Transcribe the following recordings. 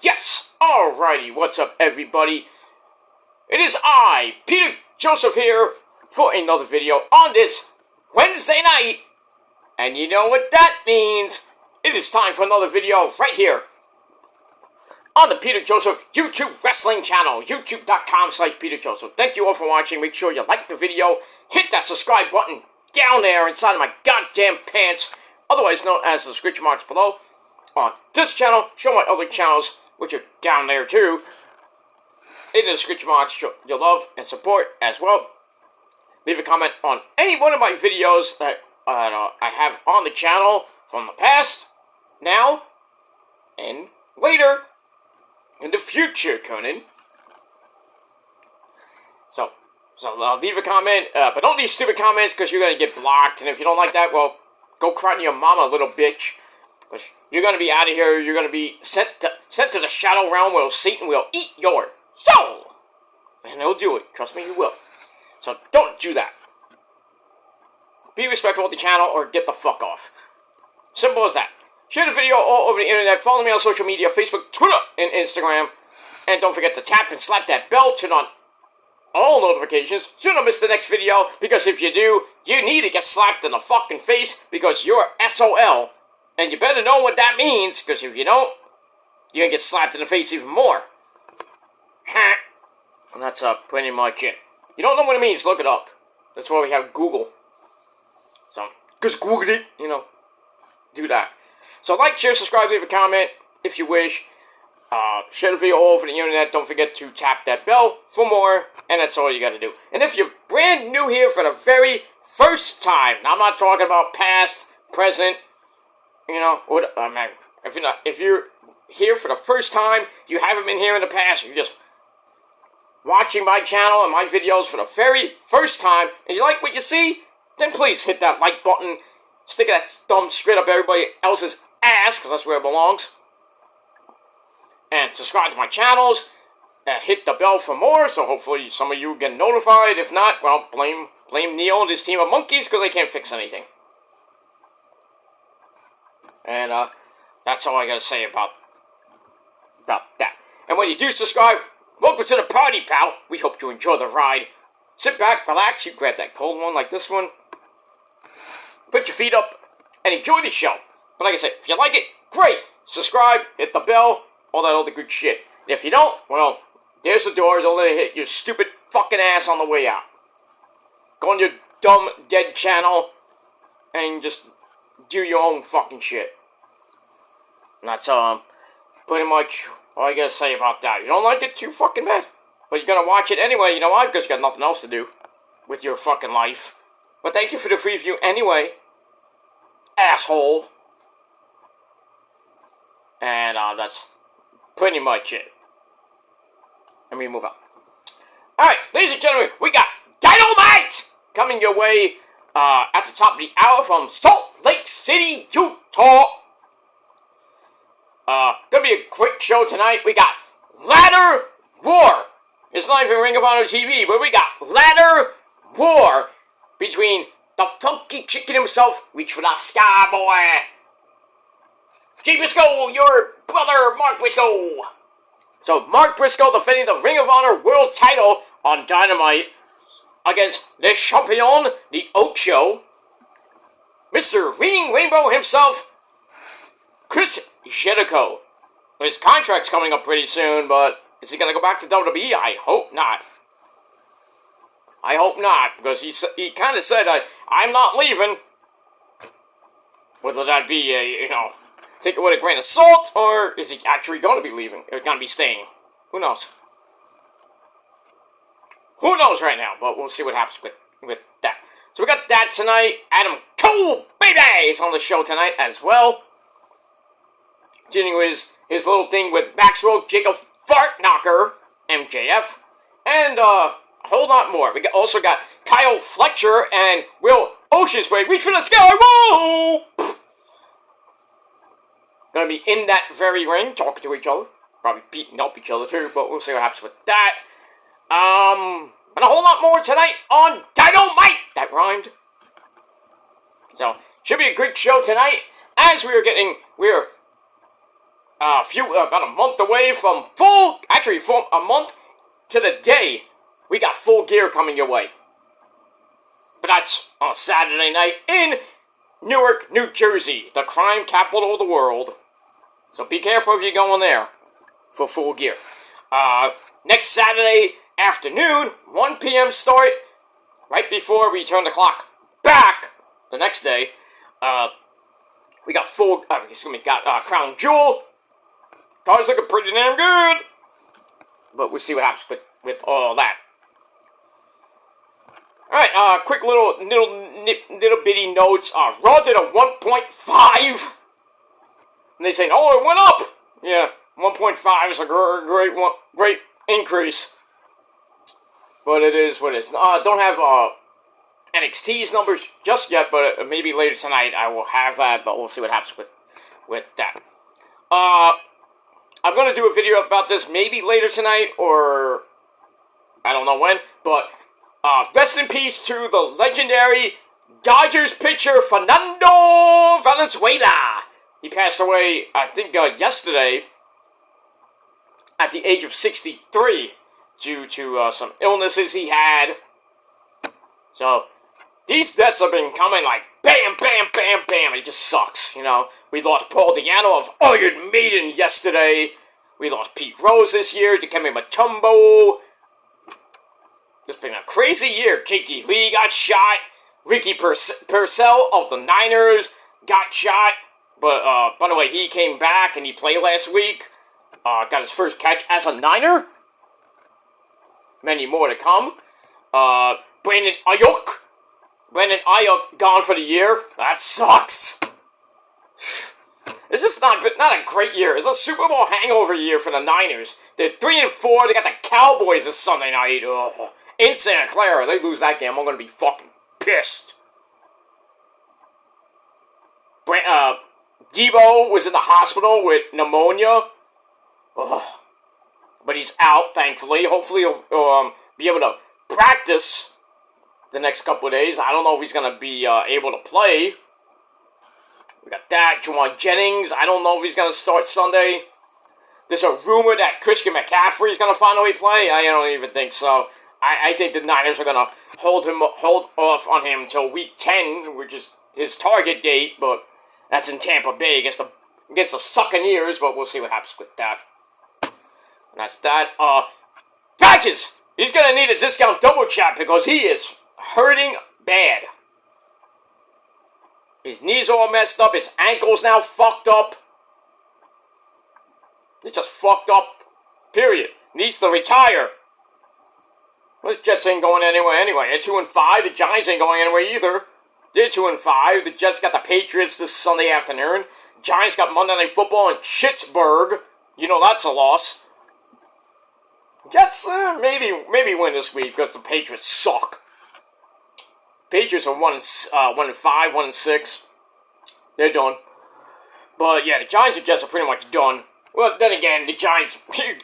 Yes! Alrighty, what's up everybody? It is I, Peter Joseph here, for another video on this Wednesday night. And you know what that means. It is time for another video right here on the Peter Joseph YouTube Wrestling channel, youtube.com/Peter Joseph. Thank you all for watching. Make sure you like the video, hit that subscribe button down there inside of my goddamn pants, otherwise known as the description marks below. On this channel, show my other channels, which are down there too, in the description marks, show your love and support as well. Leave a comment on any one of my videos that I have on the channel from the past, now, and later, in the future, Conan. So leave a comment, but don't leave stupid comments because you're going to get blocked, and if you don't like that, well, go cry to your mama, little bitch. You're going to be out of here. You're going to be sent to the shadow realm where Satan will eat your soul. And he'll do it. Trust me, he will. So don't do that. Be respectful of the channel or get the fuck off. Simple as that. Share the video all over the internet. Follow me on social media, Facebook, Twitter, and Instagram. And don't forget to tap and slap that bell. Turn on all notifications so you don't miss the next video. Because if you do, you need to get slapped in the fucking face because you're SOL. And you better know what that means, because if you don't, you're going to get slapped in the face even more. And that's pretty much it. You don't know what it means, look it up. That's why we have Google. So, just Google it, do that. So like, share, subscribe, leave a comment if you wish. Share the video all over the internet. Don't forget to tap that bell for more, and that's all you got to do. And if you're brand new here for the very first time, now I'm not talking about past, present, if you're here for the first time, you haven't been here in the past, you're just watching my channel and my videos for the very first time, and you like what you see, then please hit that like button, stick that thumb straight up everybody else's ass, because that's where it belongs, and subscribe to my channels, and hit the bell for more, so hopefully some of you get notified. If not, well, blame Neo and his team of monkeys, because they can't fix anything. And, that's all I gotta say about that. And when you do subscribe, welcome to the party, pal. We hope you enjoy the ride. Sit back, relax, you grab that cold one like this one. Put your feet up, and enjoy the show. But like I said, if you like it, great. Subscribe, hit the bell, all that other good shit. And if you don't, well, there's the door. Don't let it hit your stupid fucking ass on the way out. Go on your dumb, dead channel, and just do your own fucking shit. And that's, pretty much all I gotta say about that. You don't like it? Too fucking bad. But you're gonna watch it anyway, you know why? Because you got nothing else to do with your fucking life. But thank you for the free view anyway, asshole. And, that's pretty much it. Let me move on. Alright, ladies and gentlemen, we got Dynamite coming your way at the top of the hour from Salt Lake City, Utah. Gonna be a quick show tonight. We got Ladder War. It's not even Ring of Honor TV, but we got Ladder War between the funky chicken himself, reach for the sky, boy, Jay Briscoe, your brother, Mark Briscoe. So, Mark Briscoe defending the Ring of Honor World title on Dynamite against Le Champion, the Ocho, Mr. Reading Rainbow himself, Chris Jericho. His contract's coming up pretty soon, but is he going to go back to WWE? I hope not. I hope not, because he kind of said, I'm not leaving. Whether that be take it with a grain of salt, or is he actually going to be leaving? Or going to be staying? Who knows? Who knows right now, but we'll see what happens with that. So we got that tonight. Adam Cole, baby, is on the show tonight as well. Continuing with his little thing with Maxwell Jacob Fartknocker, MJF, and a whole lot more. We also got Kyle Fletcher and Will Oceansway. Reach for the sky, whoa! Gonna be in that very ring, talking to each other. Probably beating up each other too, but we'll see what happens with that. And a whole lot more tonight on Dynamite! That rhymed. So, should be a great show tonight, as we're about a month away from from a month to the day, we got Full Gear coming your way. But that's on a Saturday night in Newark, New Jersey, the crime capital of the world. So be careful if you're going there for Full Gear. Next Saturday afternoon, 1 p.m. start, right before we turn the clock back the next day. We got Crown Jewel. Cars looking pretty damn good. But we'll see what happens with all that. Alright, quick little bitty notes. Raw did a 1.5. And they say, oh, it went up. Yeah, 1.5 is a great increase. But it is what it is. Don't have NXT's numbers just yet, but maybe later tonight I will have that, but we'll see what happens with that. I'm going to do a video about this maybe later tonight, or I don't know when, but rest in peace to the legendary Dodgers pitcher Fernando Valenzuela. He passed away, I think, yesterday at the age of 63 due to some illnesses he had. So, these deaths have been coming like bam, bam, bam, bam. It just sucks, you know. We lost Paul Diano of Iron Maiden yesterday. We lost Pete Rose this year. Dikembe Mutombo. It's been a crazy year. Jakey Lee got shot. Ricky Purcell of the Niners got shot. But, by the way, he came back and he played last week. Got his first catch as a Niner. Many more to come. Brandon Ayuk gone for the year. That sucks. It's just not a great year. It's a Super Bowl hangover year for the Niners. They're 3-4. They got the Cowboys this Sunday night. Ugh. In Santa Clara. They lose that game, I'm going to be fucking pissed. Debo was in the hospital with pneumonia. Ugh. But he's out, thankfully. Hopefully he'll be able to practice the next couple of days. I don't know if he's going to be able to play. We got that. Juwan Jennings, I don't know if he's going to start Sunday. There's a rumor that Christian McCaffrey is going to finally play. I don't even think so. I think the Niners are going to hold off on him until week 10, which is his target date, but that's in Tampa Bay against the Succaneers, but we'll see what happens with that. And that's that. Patches! He's going to need a discount double chat because he is hurting bad. His knees are all messed up. His ankle's now fucked up. He's just fucked up. Period. Needs to retire. Well, the Jets ain't going anywhere anyway. They're 2-5. The Giants ain't going anywhere either. They're 2-5. The Jets got the Patriots this Sunday afternoon. Giants got Monday Night Football in Pittsburgh. You know that's a loss. Jets maybe win this week because the Patriots suck. Patriots are 1-5, 1-6. They're done. But yeah, the Giants and Jets are pretty much done. Well, then again, the Giants,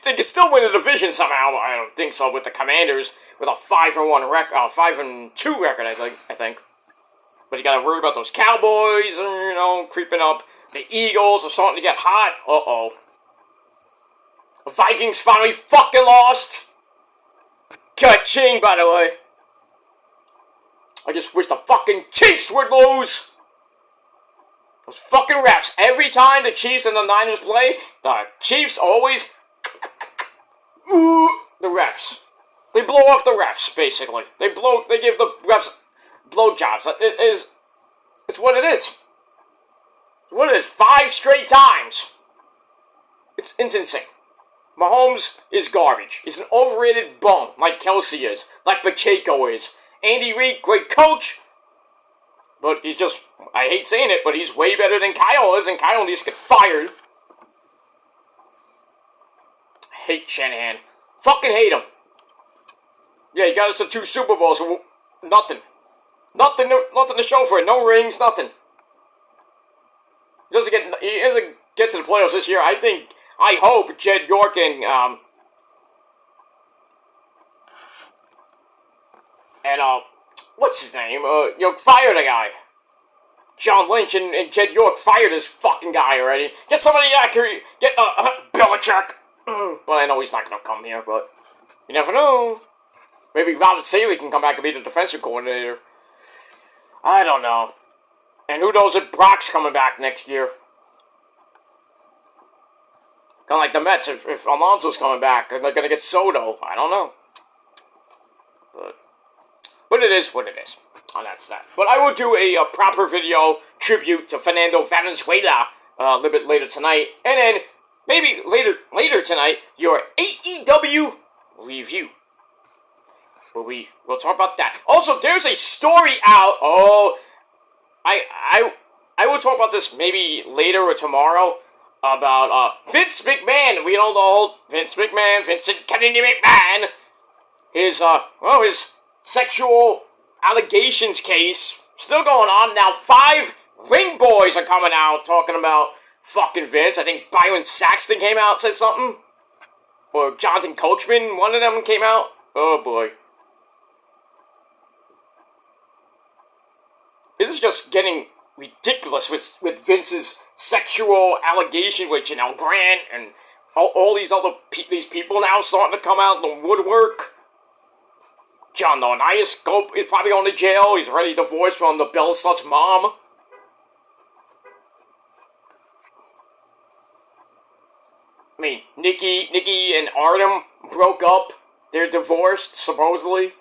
they can still win the division somehow. I don't think so with the Commanders with a 5-1 record, 5-2 record, I think. But you gotta worry about those Cowboys, creeping up. The Eagles are starting to get hot. Uh-oh. The Vikings finally fucking lost. Ka-ching, by the way. I just wish the fucking Chiefs would lose. Those fucking refs. Every time the Chiefs and the Niners play, the Chiefs always... the refs. They blow off the refs, basically. They give the refs blowjobs. It's what it is. It's what it is. 5 straight times. It's insane. Mahomes is garbage. He's an overrated bum, like Kelsey is, like Pacheco is. Andy Reid, great coach, but he's just, I hate saying it, but he's way better than Kyle is, and Kyle needs to get fired. I hate Shanahan. Fucking hate him. Yeah, he got us to 2 Super Bowls, nothing. Nothing to show for it. No rings, nothing. He doesn't get to the playoffs this year. I hope Jed York and what's his name? Fire the guy. John Lynch and Jed York fired this fucking guy already. Get somebody that can get Belichick. But I know he's not gonna come here, but you never know. Maybe Robert Saley can come back and be the defensive coordinator. I don't know. And who knows if Brock's coming back next year. Kind of like the Mets, if Alonso's coming back, and they're going to get Soto. I don't know. But it is what it is. And that's that. But I will do a proper video tribute to Fernando Valenzuela a little bit later tonight. And then, maybe later tonight, your AEW review. But we'll talk about that. Also, there's a story out. Oh, I will talk about this maybe later or tomorrow about Vince McMahon. We know the whole Vincent Kennedy McMahon. His sexual allegations case still going on. Now 5 ring boys are coming out talking about fucking Vince. I think Byron Saxton came out and said something. Or Jonathan Coachman, one of them came out. Oh boy. This is just getting ridiculous with Vince's sexual allegation with Janelle Grant and all these other these people now starting to come out in the woodwork. John Laurinaitis is probably going to jail. He's already divorced from the Bell Sluts mom. I mean, Nikki and Artem broke up. They're divorced, supposedly.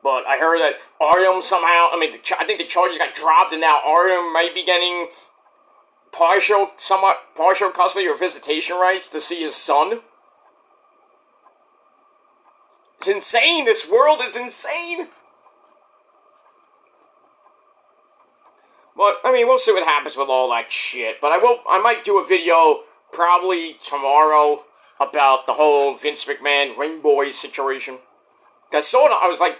But I heard that Artem somehow, I think the charges got dropped, and now Artem might be getting somewhat partial custody or visitation rights to see his son. It's insane. This world is insane. But, we'll see what happens with all that shit. But I might do a video probably tomorrow about the whole Vince McMahon Ring Boy situation. Because I was like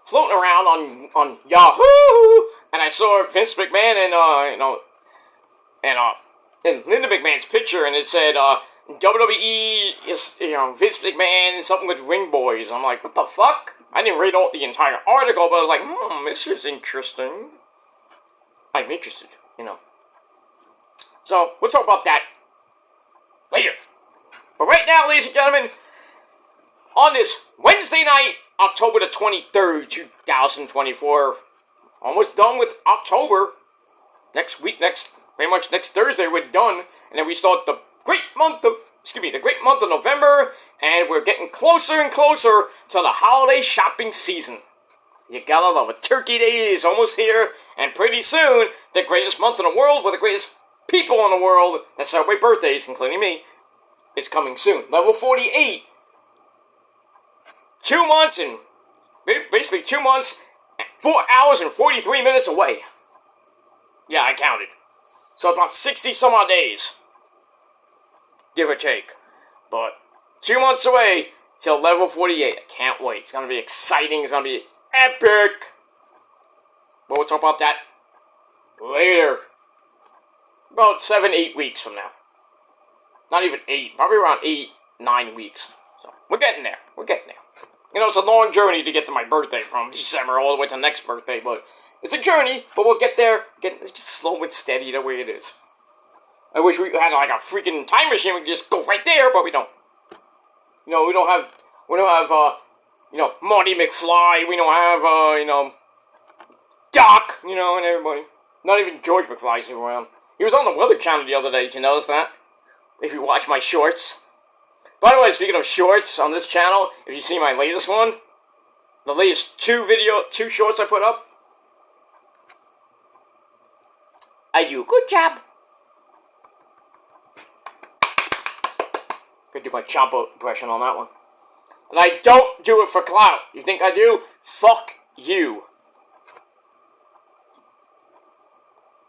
floating around on Yahoo, and I saw Vince McMahon and Linda McMahon's picture, and it said WWE is Vince McMahon and something with Ring Boys. I'm like, what the fuck? I didn't read all the entire article, but I was like, this is interesting. I'm interested, So we'll talk about that later. But right now, ladies and gentlemen, on this Wednesday night, October the 23rd, 2024, almost done with October. Pretty much next Thursday, we're done. And then we start the great month of November, and we're getting closer and closer to the holiday shopping season. You gotta love it. Turkey Day is almost here, and pretty soon, the greatest month in the world with the greatest people in the world that celebrate birthdays, including me, is coming soon. Level 48. 2 months and basically 2 months, 4 hours and 43 minutes away. Yeah, I counted. So about 60 some odd days, give or take. But 2 months away till level 48. I can't wait. It's gonna be exciting. It's gonna be epic. But we'll talk about that later. About 7-8 weeks from now. Not even 8. Probably around 8-9 weeks. So we're getting there. It's a long journey to get to my birthday from December all the way to next birthday, but it's a journey, but we'll get there. It's just slow and steady the way it is. I wish we had like a freaking time machine. We could just go right there, but we don't. We don't have Marty McFly. We don't have, Doc, and everybody. Not even George McFly's around. He was on the Weather Channel the other day. Did you notice that? If you watch my shorts. By the way, speaking of shorts on this channel, if you see my latest one, the latest 2 shorts I put up, I do a good job. Could do my Champa impression on that one. And I don't do it for clout. You think I do? Fuck you.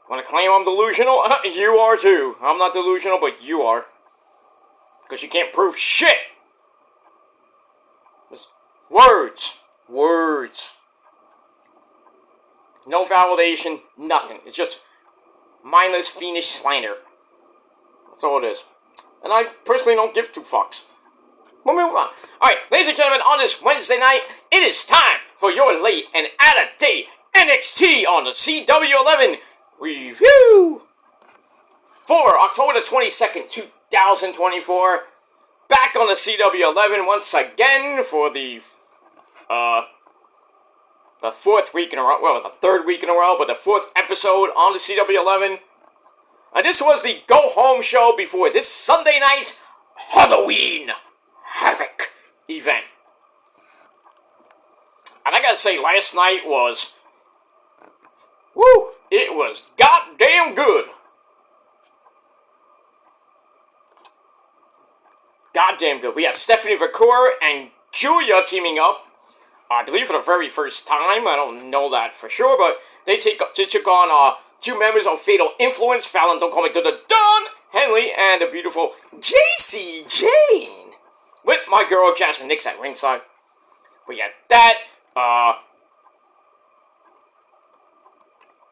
Want to claim I'm delusional? You are too. I'm not delusional, but you are. Because you can't prove shit. Just words. No validation, nothing. It's just mindless, fiendish slander. That's all it is. And I personally don't give 2 fucks. We'll move on. Alright, ladies and gentlemen, on this Wednesday night, it is time for your late and out-of-date NXT on the CW11 review for October the 22nd, 2024. Back on the CW11 once again for the fourth week in a row. Well, the third week in a row, but the fourth episode on the CW11. And this was the go-home show before this Sunday night's Halloween Havoc event. And I gotta say, last night was... woo! It was goddamn good. Goddamn good. We had Stephanie Vacour and Julia teaming up. I believe for the very first time. I don't know that for sure, but they took on two members of Fatal Influence, Fallon Don't Call Me to the Dawn, Henley, and the beautiful JC Jane, with my girl Jasmine Nix at ringside. We had that.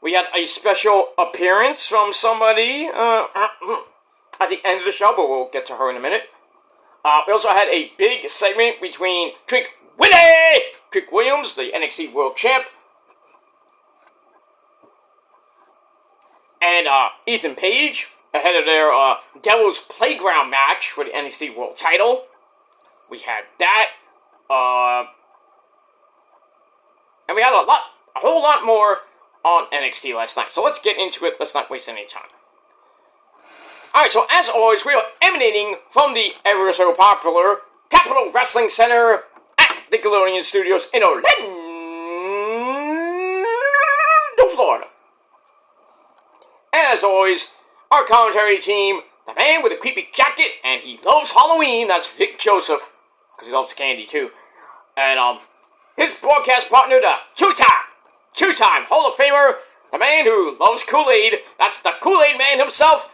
We had a special appearance from somebody at the end of the show, but we'll get to her in a minute. We also had a big segment between Trick Williams, the NXT World Champ, and Ethan Page, ahead of their Devil's Playground match for the NXT World Title. We had that, and we had a whole lot more on NXT last night. So let's get into it. Let's not waste any time. Alright, so as always, we are emanating from the ever so popular Capitol Wrestling Center at Nickelodeon Studios in Orlando, Florida. As always, our commentary team, the man with the creepy jacket, and he loves Halloween, that's Vic Joseph, because he loves candy too. And his broadcast partner, the two-time Hall of Famer, the man who loves Kool-Aid, that's the Kool-Aid man himself,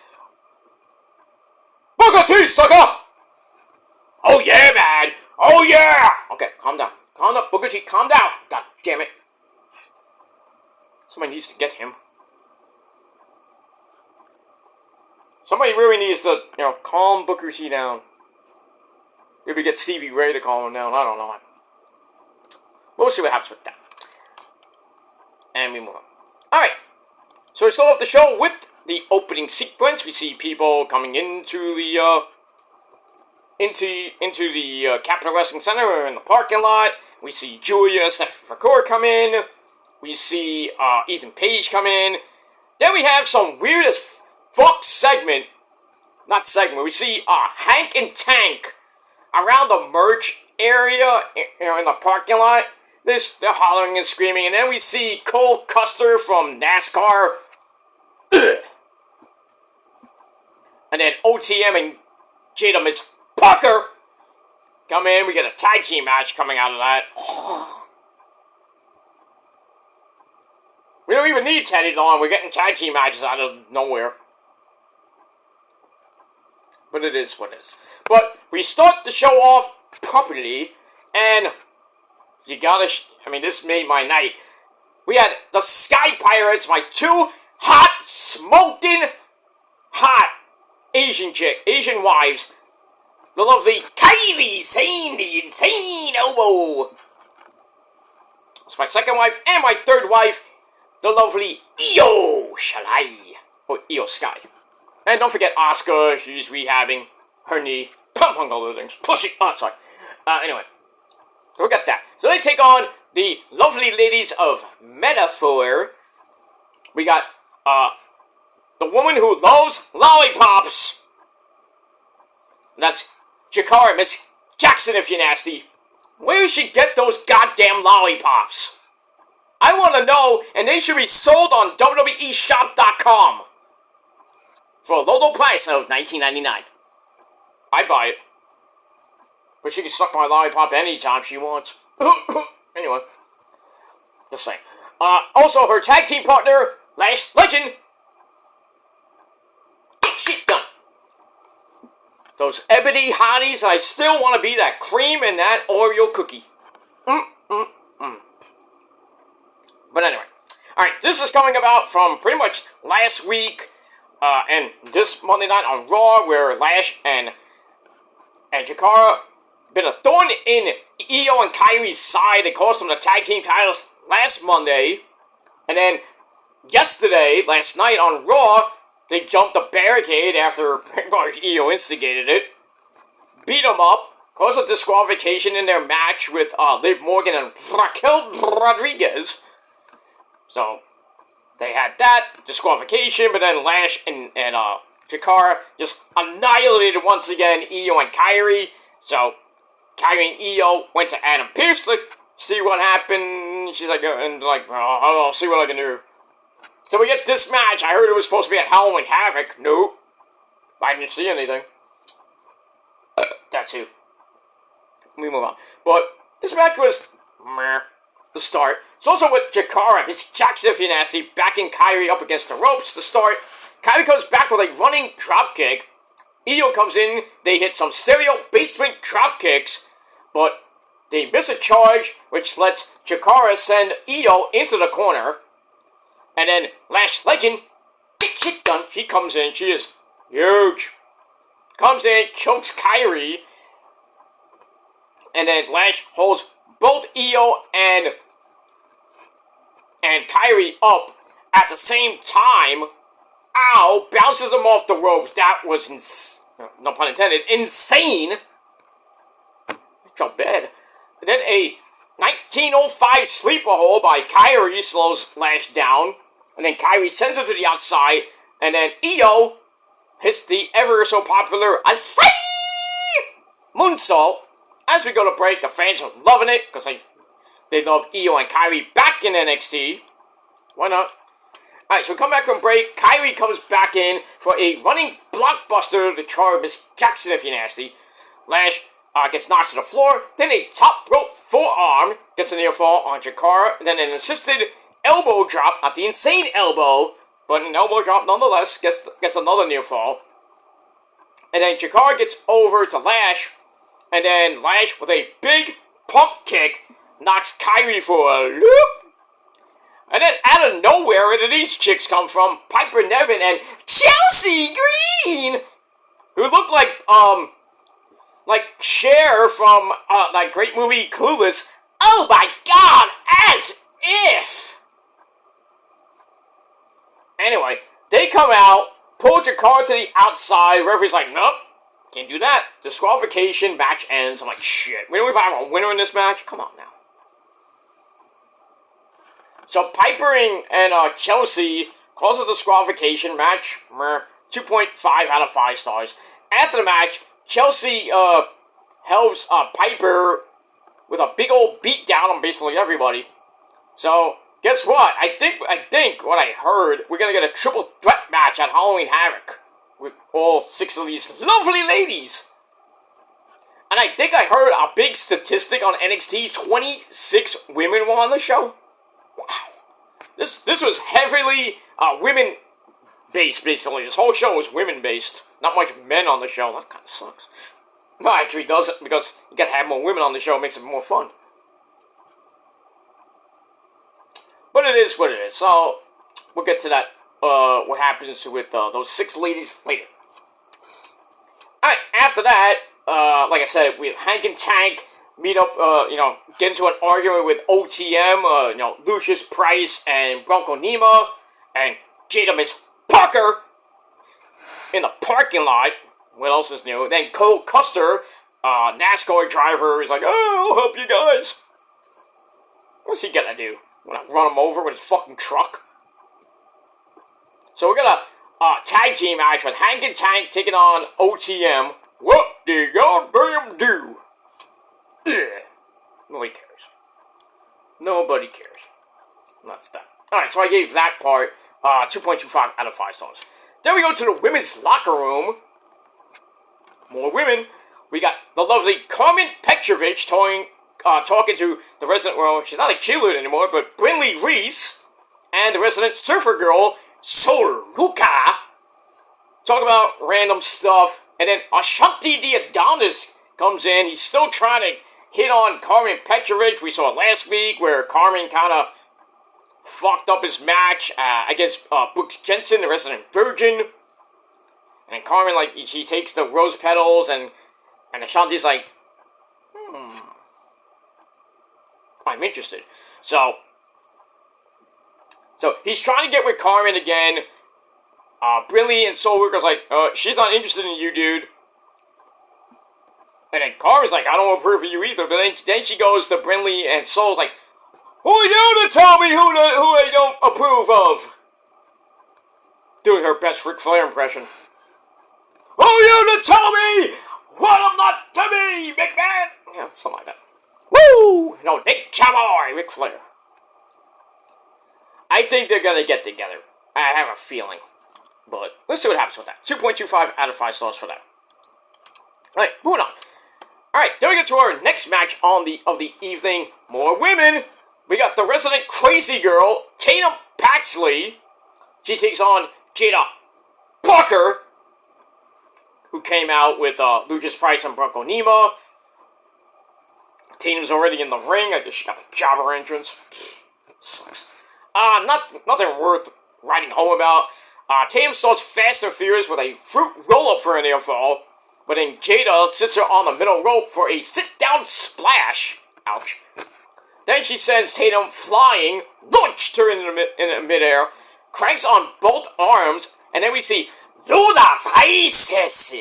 Booker T, sucker! Oh yeah, man! Oh yeah! Okay, calm down. Calm down, Booker T, calm down! God damn it. Somebody needs to get him. Somebody really needs to, calm Booker T down. Maybe get Stevie Ray to calm him down. I don't know. We'll see what happens with that. And we move on. Alright. So we start off the show with the opening sequence. We see people coming into the Capitol Wrestling Center in the parking lot. We see Julia, Stephanie Vacour come in. We see Ethan Page come in. Then we have some weird as fuck segment. Not segment. We see Hank and Tank around the merch area in the parking lot. They're hollering and screaming. And then we see Cole Custer from NASCAR. And then OTM and Jada Miss Parker come in. We get a tag team match coming out of that. We don't even need Teddy Long. We're getting tag team matches out of nowhere. But it is what it is. But we start the show off properly. And you gotta... this made my night. We had the Sky Pirates, my two hot, smoking hot Asian wives. The lovely Kairi Sane, the Insane Elbow. It's my second wife, and my third wife, the lovely Io Shirai, or Io Sky. And don't forget Asuka, she's rehabbing her knee, among other things. Pussy, sorry. Anyway, so we got that. So they take on the lovely ladies of Metaphor. We got, the woman who loves lollipops. That's Jakara, Miss Jackson, if you're nasty. Where does she get those goddamn lollipops? I want to know, and they should be sold on WWEshop.com for a low price of $19.99. I'd buy it. But she can suck my lollipop anytime she wants. Anyway, just saying. Also, her tag team partner, Lash Legend. Shit done. Those ebony hotties, I still want to be that cream and that Oreo cookie. But anyway. Alright, this is coming about from pretty much last week and this Monday night on Raw, where Lash and Jakara been a thorn in Io and Kairi's side. They cost them the tag team titles last Monday. And then last night on Raw, they jumped a barricade after Io instigated it, beat him up, caused a disqualification in their match with Liv Morgan and Raquel Rodriguez. So they had that disqualification, but then Lash and Jakara just annihilated once again Io and Kairi. So Kairi and Io went to Adam Pearce to see what happened. She's like, I'll see what I can do. So we get this match. I heard it was supposed to be at Halloween Havoc. Nope. I didn't see anything. That's who. We move on. But this match was the start. It's also with Jakara, Miss Jackson, if you're nasty, backing Kairi up against the ropes to start. Kairi comes back with a running dropkick. Io comes in. They hit some stereo basement dropkicks, but they miss a charge, which lets Jakara send Io into the corner. And then Lash Legend, big shit done. She comes in. She is huge. Comes in, chokes Kairi. And then Lash holds both Io and Kairi up at the same time. Ow! Bounces them off the ropes. That was, no pun intended, insane. I felt bad. And then a 1905 sleeper hold by Kairi slows Lash down. And then Kairi sends her to the outside. And then Io hits the ever so popular Asai moonsault. As we go to break, the fans are loving it because they love Io and Kairi back in NXT. Why not? Alright, so we come back from break. Kairi comes back in for a running blockbuster to charge Miss Jackson, if you're nasty. Lash gets knocked to the floor. Then a top rope forearm gets a near fall on Jakara. Then an assisted elbow drop, not the insane elbow, but an elbow drop nonetheless, gets another near fall. And then Jakara gets over to Lash. And then Lash, with a big pump kick, knocks Kairi for a loop. And then out of nowhere, where did these chicks come from? Piper Niven and Chelsea Green, who look like Cher from that great movie Clueless. Oh my God, as if. Anyway, they come out, pull Jakara to the outside. Referee's like, nope. Can't do that. Disqualification, match ends. I'm like, shit. We don't even have a winner in this match? Come on now. So Piper and Chelsea calls a disqualification match. 2.5 out of 5 stars. After the match, Chelsea helps Piper with a big old beat down on basically everybody. So guess what? I think what I heard, we're gonna get a triple threat match at Halloween Havoc with all 6 of these lovely ladies. And I think I heard a big statistic on NXT, 26 women were on the show. Wow. This was heavily women-based, basically. This whole show was women-based. Not much men on the show. That kind of sucks. No, actually doesn't, because you gotta have more women on the show. It makes it more fun. But it is what it is. So, we'll get to that, what happens with those 6 ladies later. Alright, after that, like I said, we have Hank and Tank meet up, get into an argument with OTM, Lucius Price and Bronco Nima, and Jada Miss Parker in the parking lot. What else is new? Then Cole Custer, NASCAR driver, is like, oh, I'll help you guys. What's he gonna do? Run him over with his fucking truck? So we're gonna tag team match with Hank and Tank taking on OTM. What do you goddamn do? Yeah. Nobody cares. Nobody cares. That's that. Alright, so I gave that part 2.25 out of 5 stars. Then we go to the women's locker room. More women. We got the lovely Carmen Petrovich talking to the resident, well, she's not a cheerleader anymore, but Brinley Reese, and the resident surfer girl, Soluka. Talk about random stuff. And then Ashanti the Adonis comes in. He's still trying to hit on Carmen Petrovich. We saw it last week where Carmen kind of fucked up his match against Brooks Jensen, the resident virgin. And Carmen, she takes the rose petals, and Ashanti's like, I'm interested. So So he's trying to get with Carmen again. Brinley and Soul Worker's like, she's not interested in you, dude. And then Carmen's like, I don't approve of you either. But then she goes to Brinley and Soul's like, who are you to tell me who I don't approve of? Doing her best Ric Flair impression. Who are you to tell me what I'm not to be, big man? Yeah, something like that. Woo! No, Nick Cowboy, Ric Flair. I think they're gonna get together. I have a feeling. But let's see what happens with that. 2.25 out of 5 stars for that. Alright, moving on. Alright, then we get to our next match of the evening. More women. We got the resident crazy girl, Tatum Paxley. She takes on Jada Parker, who came out with Lucius Price and Bronco Nima. Tatum's already in the ring. I guess she got the jobber entrance. Sucks. Nothing worth writing home about. Tatum starts Fast and Furious with a fruit roll-up for an near fall, but then Jada sits her on the middle rope for a sit-down splash. Ouch. Then she sends Tatum flying, launched her in midair, cranks on both arms, and then we see Luna Faces.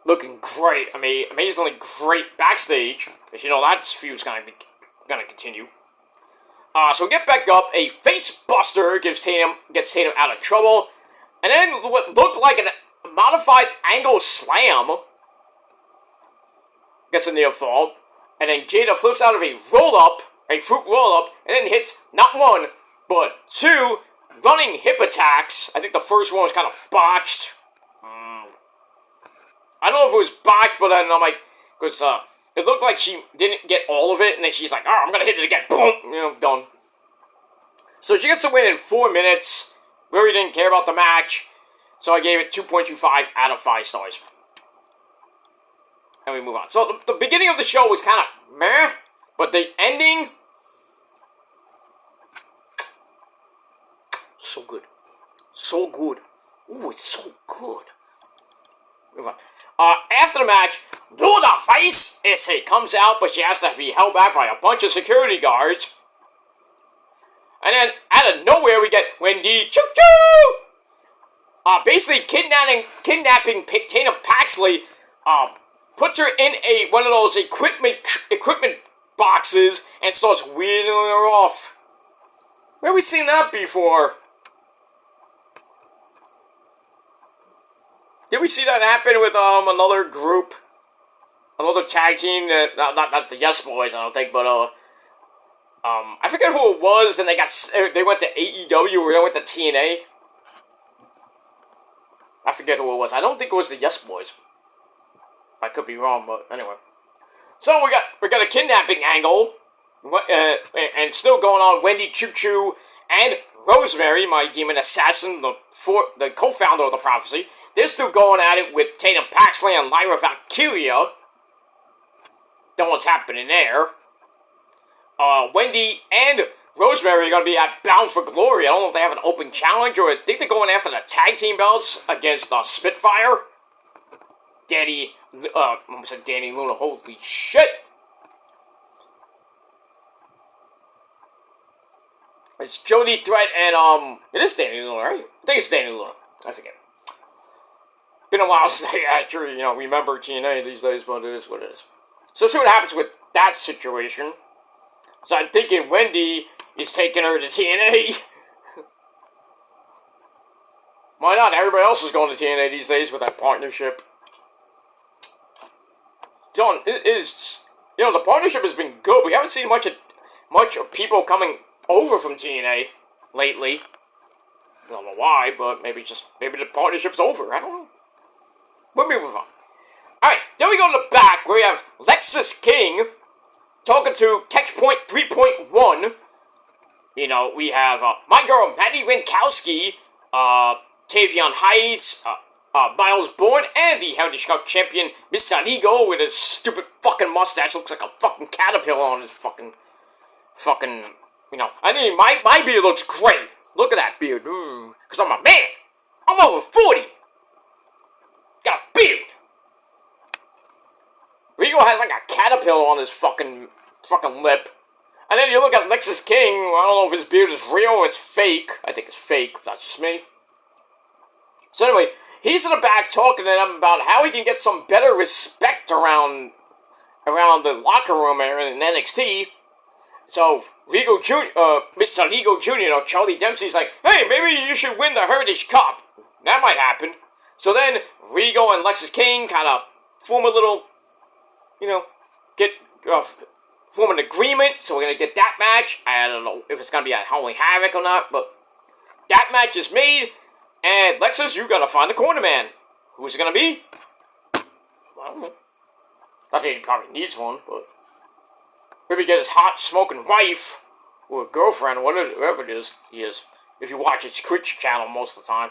Looking great. I mean, amazingly great backstage. Because you know that feud's gonna continue. So we get back up. A face buster gets Tatum out of trouble, and then what looked like a modified angle slam gets a near fall, and then Jada flips out of a fruit roll up, and then hits not one but 2 running hip attacks. I think the first one was kind of botched. I don't know if it was botched, but then I'm like, because it looked like she didn't get all of it, and then she's like, I'm gonna hit it again. Boom! Done. So she gets the win in 4 minutes. Really didn't care about the match, so I gave it 2.25 out of 5 stars. And we move on. So the beginning of the show was kind of meh, but the ending, so good. So good. Ooh, it's so good. Move on. After the match, Luna Face comes out, but she has to be held back by a bunch of security guards. And then, out of nowhere, we get Wendy Choo Choo! Basically kidnapping Tatum Paxley, puts her in one of those equipment boxes and starts wheeling her off. Where have we seen that before? Did we see that happen with another group, another tag team? Not the Yes Boys, I don't think, but I forget who it was. And they went to AEW or they went to TNA. I forget who it was. I don't think it was the Yes Boys. I could be wrong, but anyway. So we got a kidnapping angle, and still going on. Wendy Choo Choo and Rosemary, my demon assassin, the co-founder of the Prophecy, they're still going at it with Tatum Paxley and Lyra Valkyria. Don't know what's happening there. Wendy and Rosemary are going to be at Bound for Glory. I don't know if they have an open challenge, or I think they're going after the tag team belts against Spitfire. Danny Luna, holy shit! It's Jody Threat and, it is Danny Luna, right? I think it's Danny Luna. I forget. Been a while since I actually, remember TNA these days, but it is what it is. So see what happens with that situation. So I'm thinking Wendy is taking her to TNA. Why not? Everybody else is going to TNA these days with that partnership. John, the partnership has been good. We haven't seen much of people coming over from TNA lately. I don't know why, but maybe the partnership's over. I don't know. But we move on. Alright, then we go to the back where we have Lexus King talking to Catchpoint 3.1. We have my girl Maddie Rinkowski, Tavion Heights, Miles Bourne, and the Heritage Cup champion Mr. Ego with his stupid fucking mustache. Looks like a fucking caterpillar on his fucking, my beard looks great. Look at that beard. Because I'm a man. I'm over 40. Got a beard. Rigo has like a caterpillar on his fucking lip. And then you look at Lexus King. I don't know if his beard is real or it's fake. I think it's fake. That's just me. So anyway, he's in the back talking to them about how he can get some better respect around the locker room area in NXT. So Regal Jr., Mr. Regal Jr., Charlie Dempsey's like, hey, maybe you should win the Heritage Cup. That might happen. So then Regal and Lexus King kind of form a little, form an agreement. So we're going to get that match. I don't know if it's going to be at Halloween Havoc or not, but that match is made. And Lexus, you got to find the corner man. Who's it going to be? I don't know. Not that he probably needs one, but maybe get his hot smoking wife or girlfriend, whatever it is he is. If you watch his Twitch channel most of the time.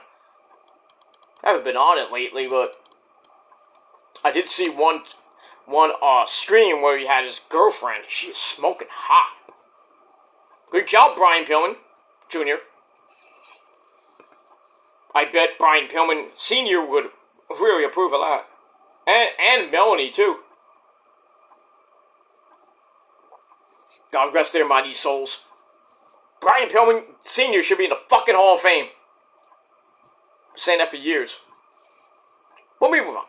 I haven't been on it lately, but I did see one stream where he had his girlfriend. She is smoking hot. Good job, Brian Pillman Jr. I bet Brian Pillman Sr. would really approve of that. And Melanie, too. God rest their mighty souls. Brian Pillman Sr. should be in the fucking Hall of Fame. I'm saying that for years. Let me move on.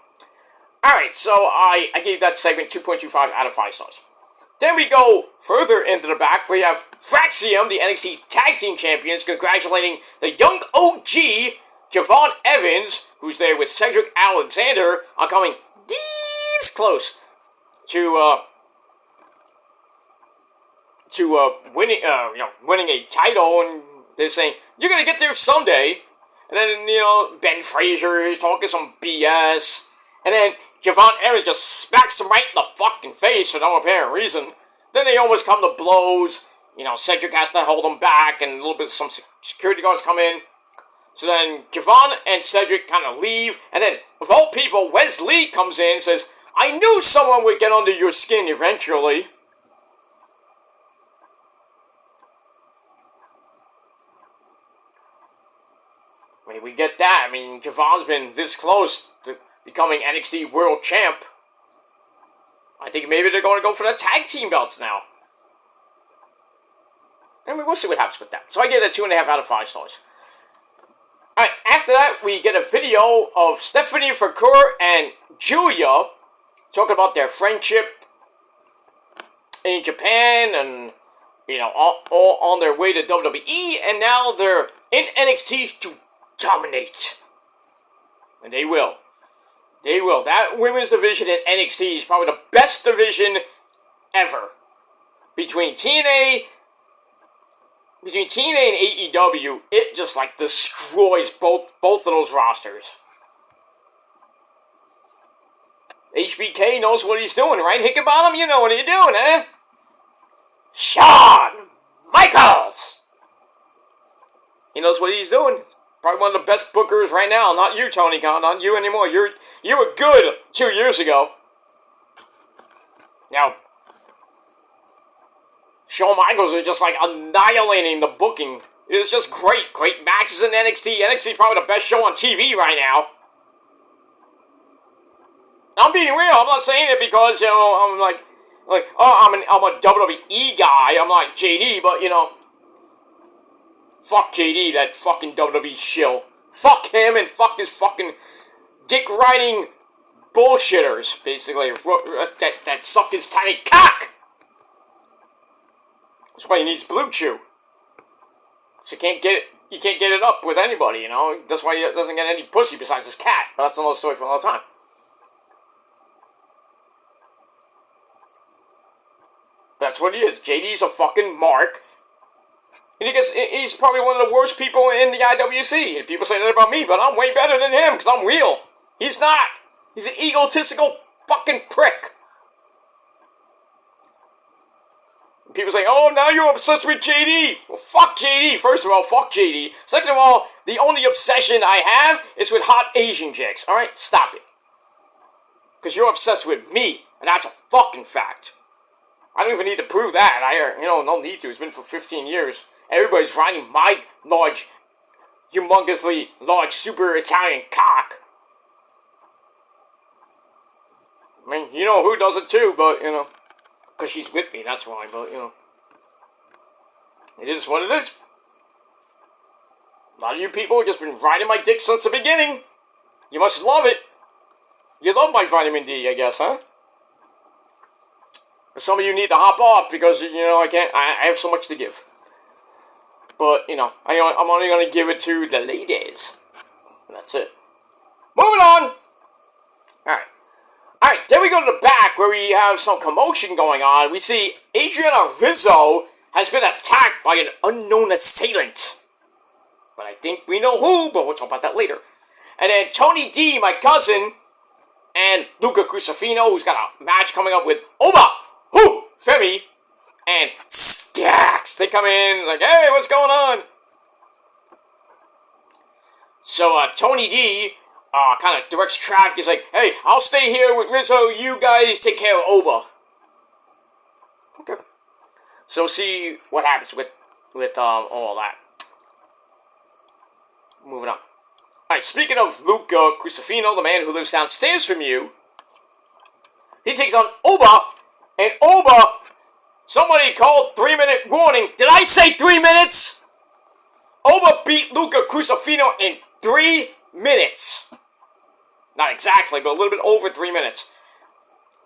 Alright, so I gave that segment 2.25 out of 5 stars. Then we go further into the back. We have Fraxium, the NXT Tag Team Champions, congratulating the young OG, Javon Evans, who's there with Cedric Alexander, on coming this close to winning a title, and they're saying, you're gonna get there someday. And then, Ben Fraser is talking some BS. And then Javon Evans just smacks him right in the fucking face for no apparent reason. Then they almost come to blows. Cedric has to hold him back, and a little bit of some security guards come in. So then Javon and Cedric kind of leave. And then, of all people, Wes Lee comes in and says, I knew someone would get under your skin eventually. I mean, we get that. I mean, Javon's been this close to becoming NXT World Champ. I think maybe they're going to go for the tag team belts now. I mean, we'll see what happens with that. So I give it a 2.5 out of 5 stars. Alright, after that, we get a video of Stephanie Fracourt and Julia talking about their friendship in Japan and, all on their way to WWE, and now they're in NXT to dominate. And they will. They will. That women's division in NXT is probably the best division ever. Between TNA and AEW, it just destroys both of those rosters. HBK knows what he's doing, right? Hickenbottom, you know what you're doing, eh? Shawn Michaels! He knows what he's doing. Probably one of the best bookers right now. Not you, Tony Khan. Not you anymore. You were good 2 years ago. Now, Shawn Michaels is just annihilating the booking. It's just great. Great matches in NXT. NXT is probably the best show on TV right now. I'm being real. I'm not saying it because, I'm I'm a WWE guy. I'm not JD, but, fuck JD, that fucking WWE shill. Fuck him and fuck his fucking dick-riding bullshitters, basically, that suck his tiny cock. That's why he needs Blue Chew. So you can't get it up with anybody, That's why he doesn't get any pussy besides his cat. But that's another story for another time. That's what he is. JD's a fucking mark. And he's probably one of the worst people in the IWC. And people say that about me, but I'm way better than him because I'm real. He's not. He's an egotistical fucking prick. And people say, oh, now you're obsessed with JD. Well, fuck JD. First of all, fuck JD. Second of all, the only obsession I have is with hot Asian chicks. Alright? Stop it. Because you're obsessed with me. And that's a fucking fact. I don't even need to prove that. No need to. It's been for 15 years. Everybody's riding my large, humongously large, super Italian cock. I mean, who does it too, but, because she's with me, that's why, but, It is what it is. A lot of you people have just been riding my dick since the beginning. You must love it. You love my vitamin D, I guess, huh? Some of you need to hop off because, I have so much to give. But, I'm only going to give it to the ladies. And that's it. Moving on. Alright, then we go to the back where we have some commotion going on. We see Adriana Rizzo has been attacked by an unknown assailant. But I think we know who, but we'll talk about that later. And then Tony D, my cousin, and Luca Crucifino, who's got a match coming up with Oba, Femi, and Stacks. They come in like, hey, what's going on? So Tony D kind of directs traffic. He's like, hey, I'll stay here with Rizzo. You guys take care of Oba. Okay. So see what happens with all that. Moving on. Alright, speaking of Luca Crucifino, the man who lives downstairs from you, he takes on Oba, and Oba, somebody called 3-minute warning. Did I say 3 minutes? Oba beat Luca Crucifino in 3 minutes. Not exactly, but a little bit over 3 minutes.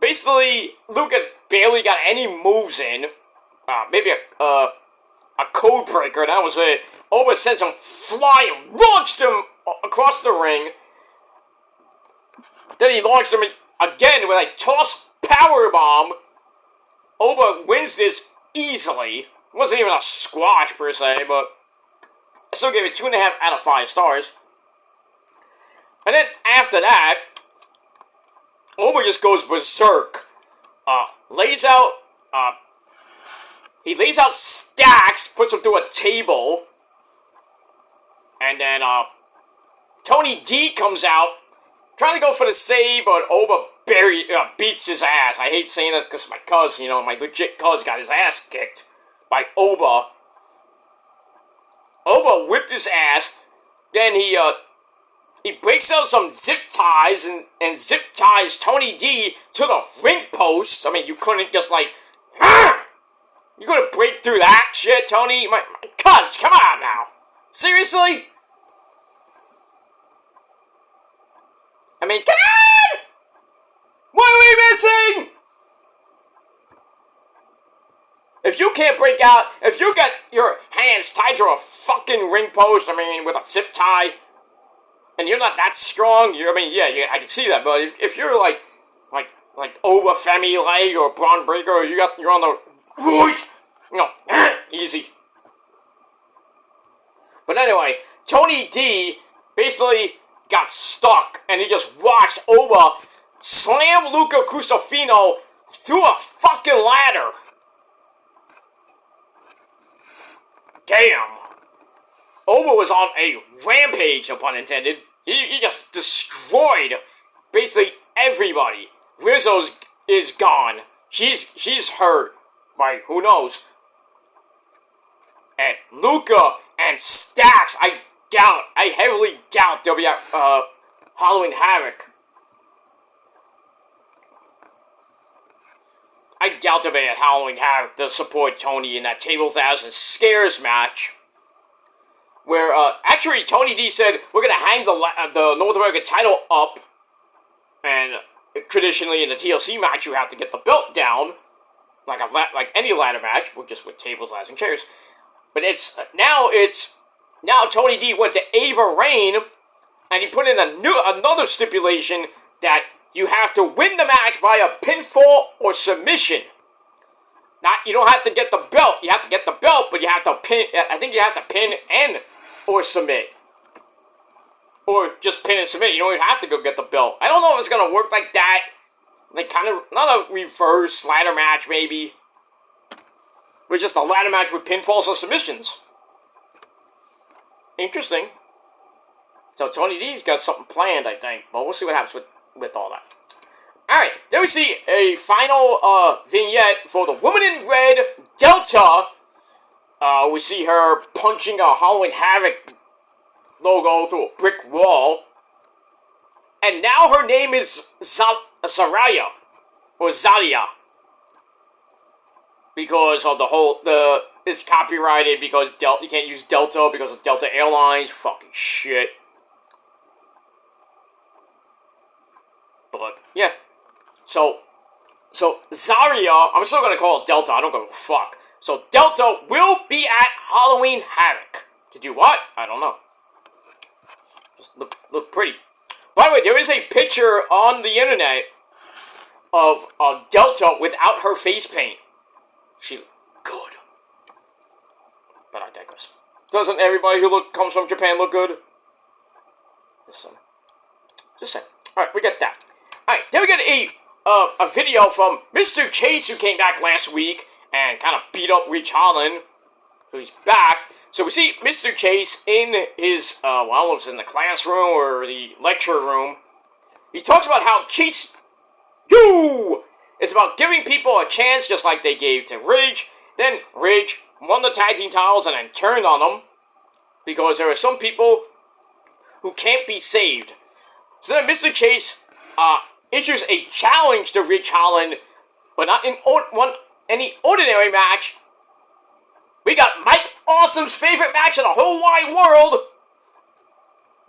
Basically, Luca barely got any moves in. Maybe a code breaker, and that was it. Oba sends him flying, launched him across the ring. Then he launched him again with a toss powerbomb. Oba wins this easily. It wasn't even a squash per se, but I still gave it 2.5 out of 5 stars. And then after that, Oba just goes berserk. He lays out Stacks, puts him through a table. And then, Tony D comes out, trying to go for the save, but Oba beats his ass. I hate saying that because my cuz, my legit cuz got his ass kicked by Oba. Oba whipped his ass, then he breaks out some zip ties and zip ties Tony D to the ring post. I mean, you couldn't just you couldn't break through that shit, Tony? My cuz, come on now. Seriously? I mean, come on! What are we missing? If you can't break out, if you got your hands tied to a fucking ring post, with a zip tie, and you're not that strong, I can see that, but if you're like Oba Femi leg or Braun Breaker, you're on the easy. But anyway, Tony D basically got stuck, and he just watched Oba slam Luca Crucifino through a fucking ladder. Damn. Oba was on a rampage, no pun intended. He just destroyed basically everybody. Rizzo is gone. She's hurt. By who knows. And Luca and Stacks, I heavily doubt they'll be at Halloween Havoc. I doubt they'll be at Halloween Havoc to support Tony in that Table 1000 Scares match. Where, actually, Tony D said, we're going to hang the North American title up. And traditionally in the TLC match, you have to get the belt down. Like any ladder match, just with tables, ladders, and chairs. But now Tony D went to Ava Raine, and he put in another stipulation that you have to win the match via pinfall or submission. You don't have to get the belt. You have to get the belt, but you have to pin. I think you have to pin or submit. Or just pin and submit. You don't even have to go get the belt. I don't know if it's going to work like that. Kind of, not a reverse ladder match, maybe. But just a ladder match with pinfalls and submissions. Interesting. So Tony D's got something planned, I think. But we'll see what happens with all that. Alright, then we see a final vignette for the Woman in Red, Delta. We see her punching a Halloween Havoc logo through a brick wall. And now her name is Zaraya. Or Zalia. Because of the whole, is copyrighted because you can't use Delta because of Delta Airlines. Fucking shit. But, yeah. So Zarya, I'm still gonna call it Delta, I don't give a fuck. So Delta will be at Halloween Havoc. To do what? I don't know. Just look pretty. By the way, there is a picture on the internet of Delta without her face paint. She's good. But I digress. Doesn't everybody who comes from Japan look good? Just saying. Alright, we got that. Alright, then we got a video from Mr. Chase, who came back last week and kind of beat up Rich Holland. So he's back. So we see Mr. Chase in his, I don't know if it's in the classroom or the lecture room. He talks about how Chase is about giving people a chance just like they gave to Ridge. Then Ridge won the tag team titles and then turned on them because there are some people who can't be saved. So then Mr. Chase issues a challenge to Ridge Holland, but not in any ordinary match. We got Mike Awesome's favorite match in the whole wide world.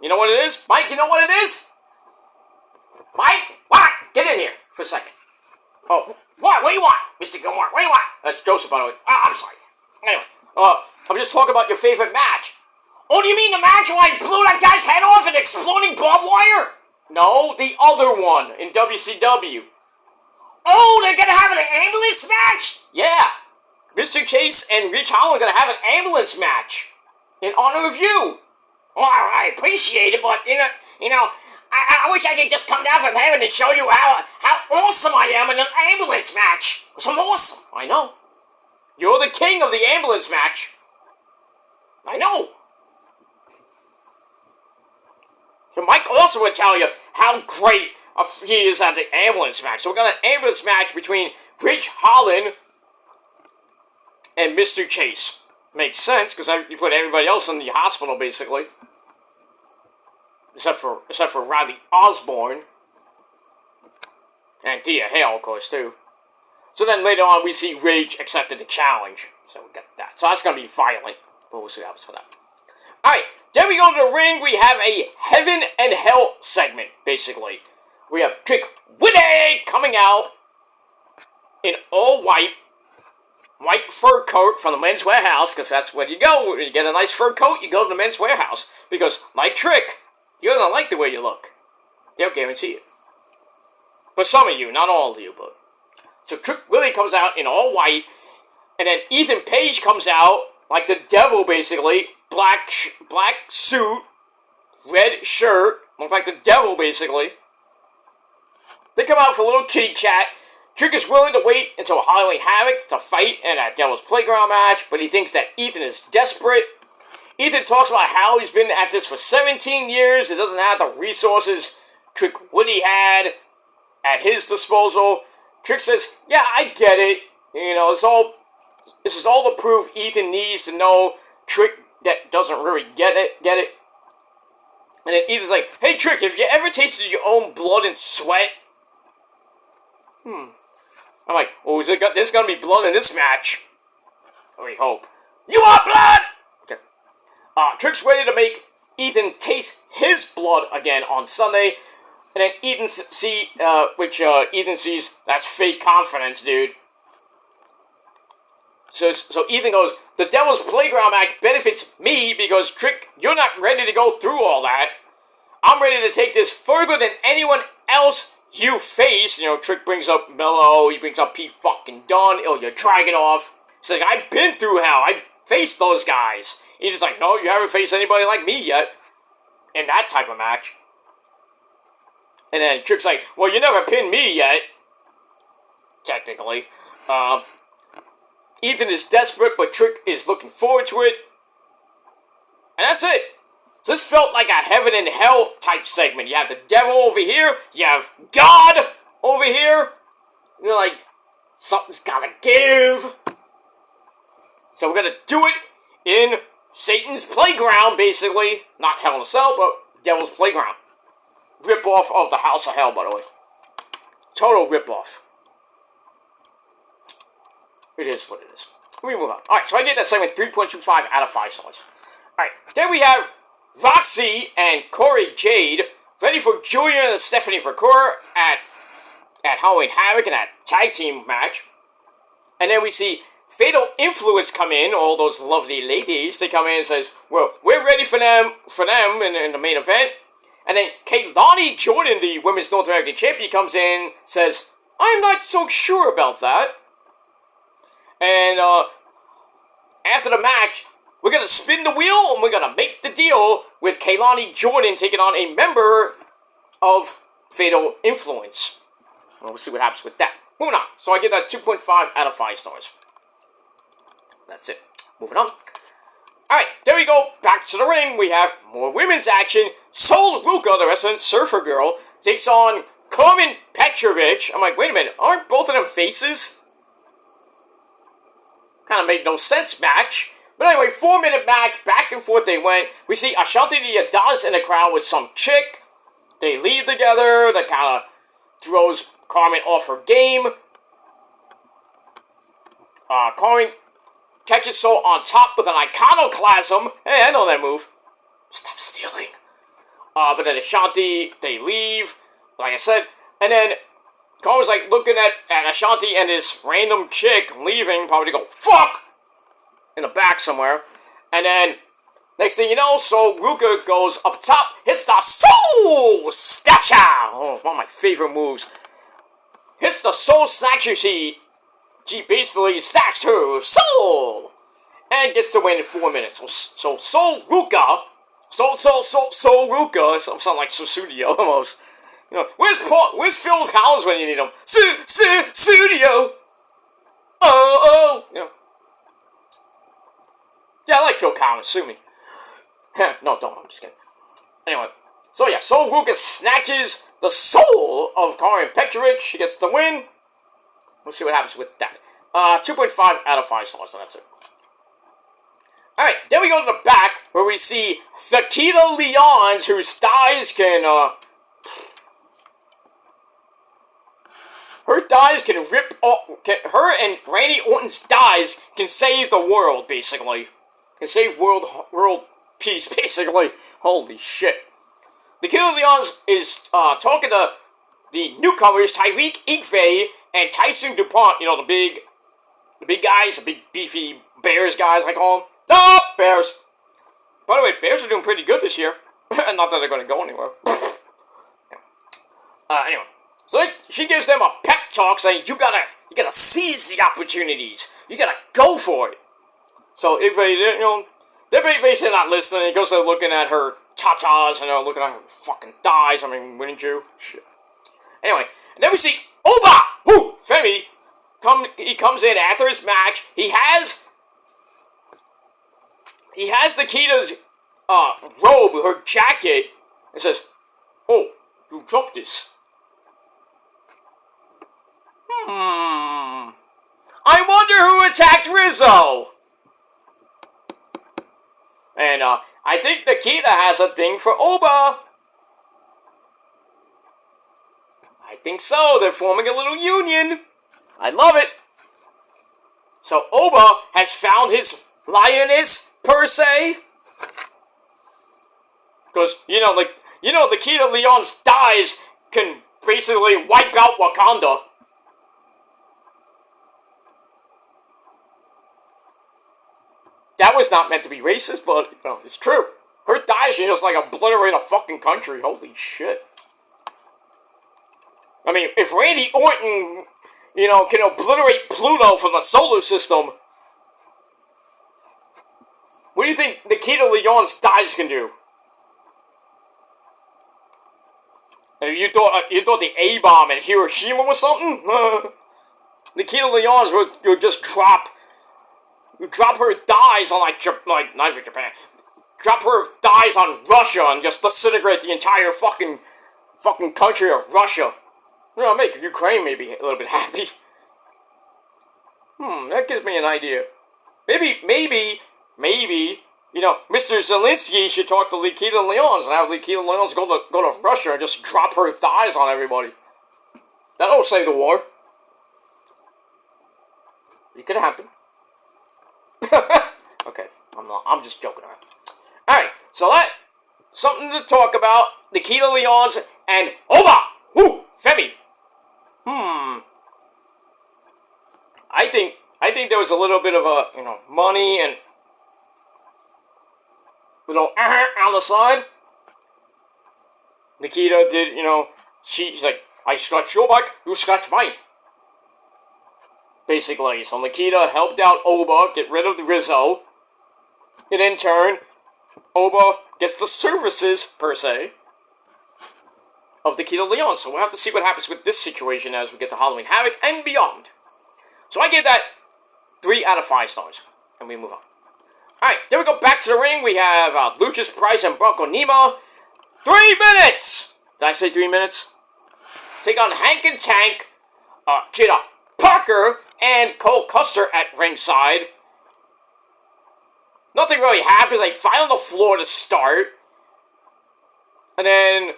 You know what it is? Mike, you know what it is? Mike? What? Get in here for a second. Oh, what? What do you want? Mr. Gilmore, what do you want? That's Joseph, by the way. I'm sorry. Anyway, I'm just talking about your favorite match. Oh, do you mean the match where I blew that guy's head off in exploding barbed wire? No, the other one in WCW. Oh, they're gonna have an ambulance match? Yeah. Mr. Chase and Rich Holland are gonna have an ambulance match in honor of you. Well, I appreciate it, but you know, I wish I could just come down from heaven and show you how awesome I am in an ambulance match. I'm awesome. I know. You're the king of the ambulance match. I know. So Mike also would tell you how great he is at the ambulance match. So we got an ambulance match between Rich Holland and Mr. Chase. Makes sense, because you put everybody else in the hospital, basically. Except for Riley Osborne. And Thea Hale, of course, too. So then later on, we see Ridge accepted the challenge. So we got that. So that's going to be violent. But we'll see what happens for that. Alright, then we go to the ring. We have a Heaven and Hell segment, basically. We have Trick Willie coming out in all white fur coat from the Men's Warehouse, because that's where you go. When you get a nice fur coat, you go to the Men's Warehouse. Because, like Trick, you don't like the way you look. They'll guarantee it. But some of you, not all of you, but. So Trick Willie comes out in all white, and then Ethan Page comes out like the devil, basically. Black suit, red shirt, looks like the devil, basically. They come out for a little kitty chat. Trick is willing to wait until Halloween Havoc to fight in a Devil's Playground match, but he thinks that Ethan is desperate. Ethan talks about how he's been at this for 17 years. He doesn't have the resources Trick Willie had at his disposal. Trick says, yeah, I get it. You know, this is all the proof Ethan needs to know Trick that doesn't really get it. And then Ethan's like, hey, Trick, have you ever tasted your own blood and sweat? I'm like, oh, there's gonna be blood in this match. We hope. You want blood? Okay. Trick's ready to make Ethan taste his blood again on Sunday. And then Ethan Ethan sees, that's fake confidence, dude. So Ethan goes, the Devil's Playground match benefits me because, Trick, you're not ready to go through all that. I'm ready to take this further than anyone else you face. You know, Trick brings up Mello, he brings up Pete fucking Dunne, Ilya Dragunov. He's like, I've been through hell, I faced those guys. He's just like, no, you haven't faced anybody like me yet. In that type of match. And then Trick's like, well, you never pinned me yet. Technically. Ethan is desperate, but Trick is looking forward to it. And that's it. So this felt like a Heaven and Hell type segment. You have the devil over here. You have God over here. You're like, something's gotta give. So we're gonna do it in Satan's Playground, basically. Not Hell in a Cell, but Devil's Playground. Rip-off of the House of Hell, by the way. Total rip-off. It is what it is. We move on. Alright, so I gave that segment 3.25 out of 5 stars. Alright, then we have Roxy and Corey Jade ready for Julian and Stephanie Fracoeur at Halloween Havoc in that tag team match. And then we see Fatal Influence come in, all those lovely ladies. They come in and says, well, we're ready for them in the main event. And then Kaylani Jordan, the Women's North American Champion, comes in, says, I'm not so sure about that. And after the match, we're going to spin the wheel and we're going to make the deal with Kaylani Jordan taking on a member of Fatal Influence. Well, we'll see what happens with that. Moving on. So I give that 2.5 out of 5 stars. That's it. Moving on. Alright, there we go. Back to the ring. We have more women's action. Sol Ruka, the wrestling surfer girl, takes on Carmen Petrovic. I'm like, wait a minute. Aren't both of them faces? Kind of made no sense match. But anyway, 4-minute match. Back and forth they went. We see Ashanti the Adonis in the crowd with some chick. They leave together. That kind of throws Carmen off her game. Carmen catches Sol on top with an iconoclasm. Hey, I know that move. Stop stealing. But then Ashanti, they leave, like I said. And then Carmen's like looking at Ashanti and this random chick leaving, probably to go, fuck! In the back somewhere. And then, next thing you know, Sol Ruka goes up top, hits the Soul Snatcher! Oh, one of my favorite moves. Hits the Soul Snatcher. She basically snatched her soul! And gets the win in 4 minutes. So Sol Ruka, Sol Ruka, sound like Susudio almost. You know, where's Phil Collins when you need him? Studio! Oh! You know. Yeah, I like Phil Collins, sue me. No, don't, I'm just kidding. Anyway, so yeah, Sol Ruka snatches the soul of Carmen Petrovic. She gets the win. We'll see what happens with that. 2.5 out of 5 stars, and that's it. Alright, then we go to the back, where we see Nikita Lyons, whose thighs can, her thighs can rip off, her and Randy Orton's thighs can save the world, basically. Can save world peace, basically. Holy shit. Nikita Lyons is, talking to the newcomers, Tyreek Igwe and Tyson DuPont, you know, the big guys, the big beefy Bears guys, I call them. No, Bears. By the way, Bears are doing pretty good this year. Not that they're going to go anywhere. Anyway, so she gives them a pep talk saying, you gotta seize the opportunities. You gotta go for it. So if they, you know, they're basically not listening. He goes there looking at her tatas and looking at her fucking thighs. I mean, wouldn't you? Shit. Anyway, and then we see Oba, Femi, he comes in after his match. He has Nikita's robe, her jacket, and says, oh, you dropped this. I wonder who attacked Rizzo. And I think Nikita has a thing for Oba. I think so. They're forming a little union. I love it. So Oba has found his lioness, per se. Because, Nikita Lyons' thighs can basically wipe out Wakanda. That was not meant to be racist, but, it's true. Her thighs can just, obliterate a fucking country. Holy shit. I mean, if Randy Orton, can obliterate Pluto from the solar system, what do you think Nikita Lyons' thighs can do? And you thought the A-bomb in Hiroshima was something? Nikita Lyons would just drop her thighs on, not even Japan. Drop her thighs on Russia and just disintegrate the entire fucking country of Russia. Make Ukraine maybe a little bit happy. That gives me an idea. Maybe, Mr. Zelensky should talk to Nikita Lyons and have Nikita Lyons go to Russia and just drop her thighs on everybody. That'll save the war. It could happen. Okay, I'm just joking around. Alright, so something to talk about. Nikita Lyons and Oba! Whoo! Femi! I think there was a little bit of money and on the side. Nikita did, she's like, I scratch your back, you scratch mine. Basically, so Nikita helped out Oba get rid of the Rizzo. And in turn, Oba gets the services, per se, of Nikita Lyons. So we'll have to see what happens with this situation as we get to Halloween Havoc and beyond. So I gave that 3 out of 5 stars. And we move on. Alright, then we go back to the ring. We have Lucius Price and Bronco Nima. 3 minutes! Did I say 3 minutes? Take on Hank and Tank, Jada Parker, and Cole Custer at ringside. Nothing really happens. They fight on the floor to start. And then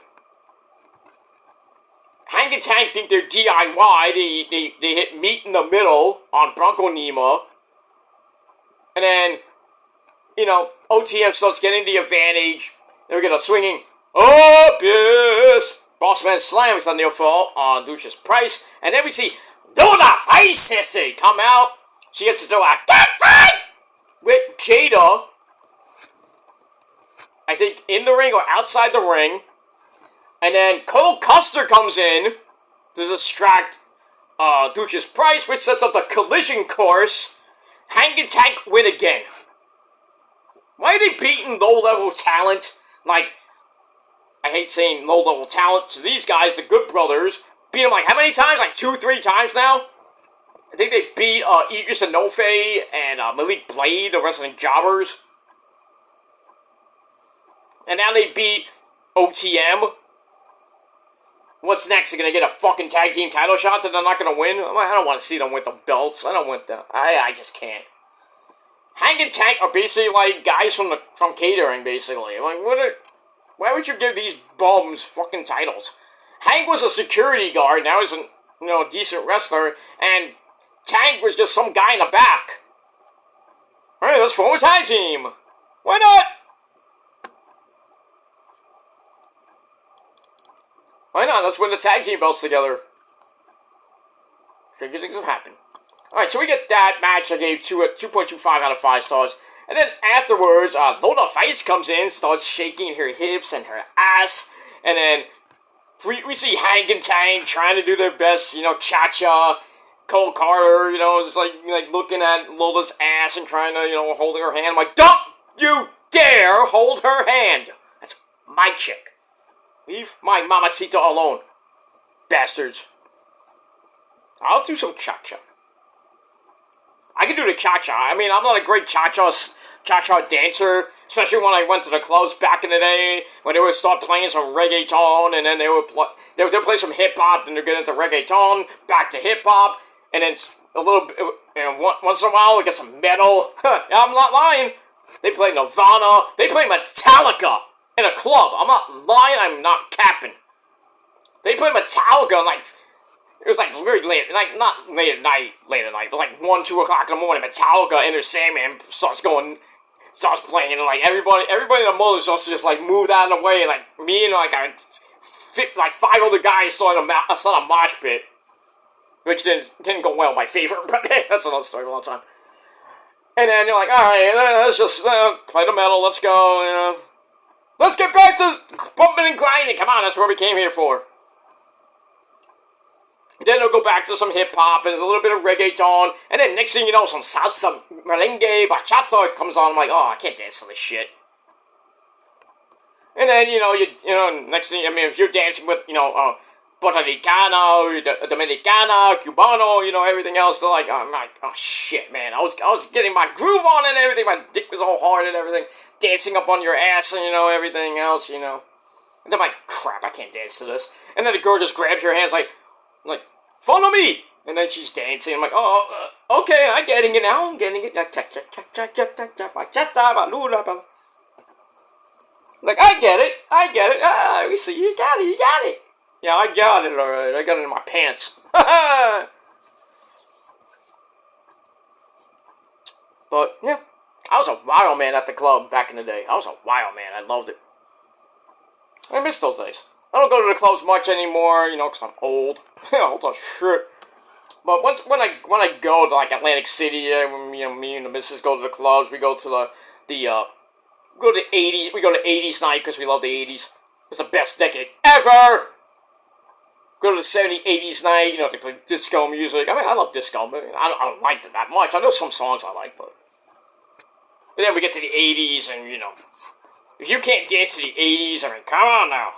Hank and Tank think they're DIY. They hit meat in the middle on Bronco Nima. And then, OTM starts getting the advantage. Then we get a swinging up, yes. Bossman slams on near fall on Lucius Price. And then we see Luna Face Sissy come out. She gets to do a get fight with Jada. I think in the ring or outside the ring. And then Cole Custer comes in to distract Lucius Price, which sets up the collision course. Hank and Tank win again. Why are they beating low-level talent? Like, I hate saying low-level talent to these guys, the Good Brothers. Beat them like how many times? Like 2-3 times now? I think they beat Aegis Enofe and Malik Blade, the wrestling jobbers. And now they beat OTM. What's next? They're going to get a fucking tag team title shot that they're not going to win? I don't want to see them with the belts. I don't want that. I just can't. Hank and Tank are basically like guys from catering, basically. Like, why would you give these bums fucking titles? Hank was a security guard, now he's a decent wrestler, and Tank was just some guy in the back. Alright, let's form a tag team. Why not? Why not? Let's win the tag team belts together. Crazy things have happened. Alright, so we get that match. I gave 2.25 out of 5 stars. And then afterwards, Lona Face comes in, starts shaking her hips and her ass. And then we see Hank and Tank trying to do their best, cha-cha. Cole Carter, just like looking at Lola's ass and trying to, holding her hand. I'm like, don't you dare hold her hand. That's my chick. Leave my mamacita alone, bastards. I'll do some cha-cha. I can do the cha-cha. I mean, I'm not a great cha-cha dancer, especially when I went to the clubs back in the day, when they would start playing some reggaeton, and then they would play some hip-hop, then they'd get into reggaeton, back to hip-hop, and then a little bit, once in a while we get some metal. I'm not lying. They play Nirvana. They play Metallica in a club. I'm not lying. I'm not capping. They play Metallica it was very late, not late at night, but 1, 2 o'clock in the morning. Metallica Enter Sandman starts playing, and everybody in the mother starts to just move out of the way, and me and 5 other guys started a mosh pit, which didn't go well in my favor, but that's another story for a long time. And then you're like, alright, let's just play the metal, let's go, let's get back to bumping and grinding, come on, that's what we came here for. Then they'll go back to some hip-hop and a little bit of reggaeton. And then next thing you know, some salsa, merengue, bachata comes on. I'm like, oh, I can't dance to this shit. And then, next thing, if you're dancing with, Puerto Ricana, Dominicana, Cubano, everything else, they're like, I'm like, oh, shit, man. I was getting my groove on and everything. My dick was all hard and everything. Dancing up on your ass and, everything else, And then I'm like, crap, I can't dance to this. And then the girl just grabs your hands like, follow me! And then she's dancing. I'm like, oh, okay, I'm getting it now. I'm getting it. Like, I get it. Ah, we see, you got it. Yeah, I got it, alright. I got it in my pants. But, yeah, I was a wild man at the club back in the day. I was a wild man. I loved it. I miss those days. I don't go to the clubs much anymore, because I'm old. Old as shit. But when I go to, like, Atlantic City, me and the missus go to the clubs. We go to we go to 80s. We go to 80s night because we love the 80s. It's the best decade ever! Go to the 70s, 80s night, they play disco music. I mean, I love disco, but I don't like it that much. I know some songs I like, but then we get to the 80s, and, if you can't dance to the 80s, I mean, come on now.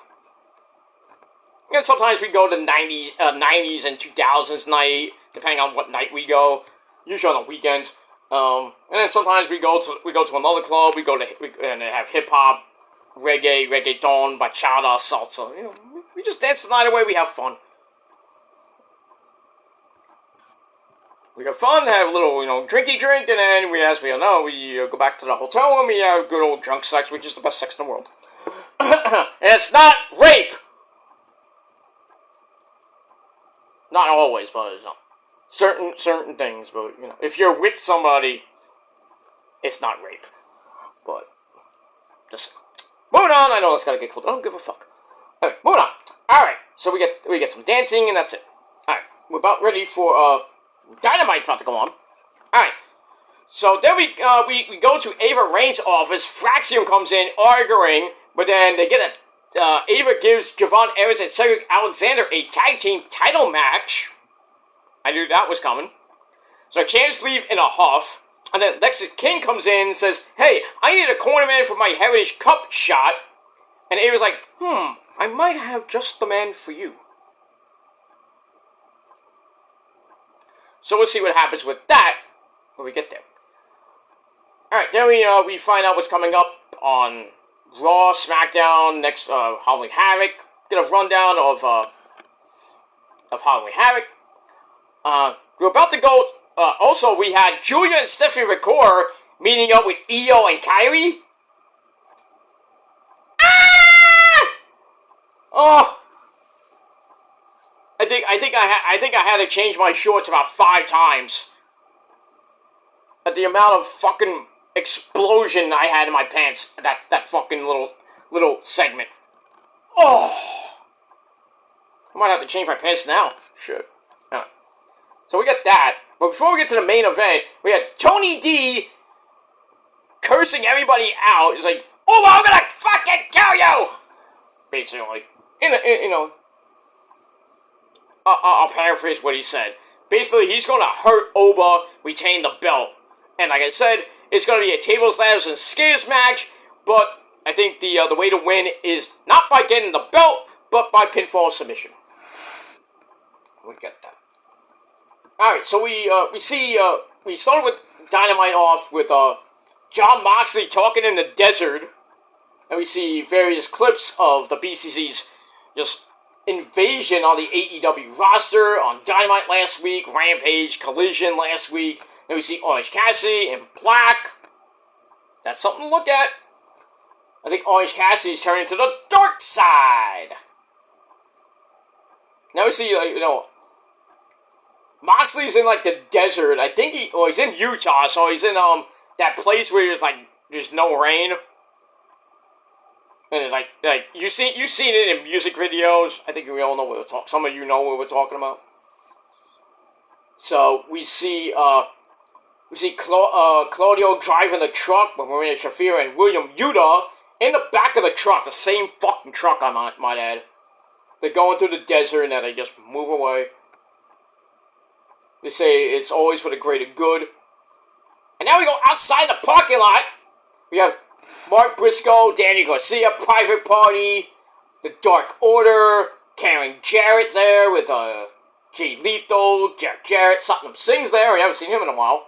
And sometimes we go to 90s and 2000s night, depending on what night we go. Usually on the weekends. And then sometimes we go to another club. And they have hip hop, reggaeton, bachata, salsa. We just dance the night away. We have fun. We have fun, have a little, drinky drink, and then as we all know, we go back to the hotel and we have good old drunk sex, which is the best sex in the world. And it's not rape! Not always, but it's not. Certain things, but, if you're with somebody, it's not rape. But, just, moving on, I know that's gotta get close, I don't give a fuck. Okay, moving on. Alright, so we get some dancing, and that's it. Alright, we're about ready for, Dynamite's about to go on. Alright, so then we go to Ava Rain's office, Fraxium comes in, arguing, but then they get Ava gives Javon Evans and Cedric Alexander a tag team title match. I knew that was coming. So champs leave in a huff. And then Lexis King comes in and says, hey, I need a cornerman for my Heritage Cup shot. And Ava's like, I might have just the man for you. So we'll see what happens with that when we get there. Alright, then we find out what's coming up on Raw, SmackDown, next Halloween Havoc. Get a rundown of Halloween Havoc. We're about to go. Also, we had Julia and Stephanie Ricoeur meeting up with Io and Kylie. Ah! Oh, I think I had to change my shorts about 5 times. At the amount of fucking explosion I had in my pants, that fucking little segment. Oh, I might have to change my pants now. Shit. Right. So we got that, but before we get to the main event, we had Tony D cursing everybody out. He's like, "Oh, I'm gonna fucking kill you!" Basically, I'll paraphrase what he said. Basically, he's gonna hurt Oba, retain the belt, and like I said, it's going to be a tables, ladders, and stairs match, but I think the way to win is not by getting the belt, but by pinfall submission. We get that. Alright, so we started with Dynamite off with Jon Moxley talking in the desert, and we see various clips of the BCC's just invasion on the AEW roster, on Dynamite last week, Rampage, Collision last week. Then we see Orange Cassidy in black. That's something to look at. I think Orange Cassidy's turning to the dark side. Now we see, Moxley's in, like, the desert. I think he's in Utah, so he's in, that place where there's no rain. And, you've seen it in music videos. I think we all know what we're talking, some of you know what we're talking about. So, we see Claudio driving the truck with Marina Shafir and William Yuta in the back of the truck. The same fucking truck, I might add. They're going through the desert and then they just move away. They say it's always for the greater good. And now we go outside the parking lot. We have Mark Briscoe, Danny Garcia, Private Party, The Dark Order, Karen Jarrett's there with Jay Lethal, Jeff Jarrett, Satnam Singh's there. We haven't seen him in a while.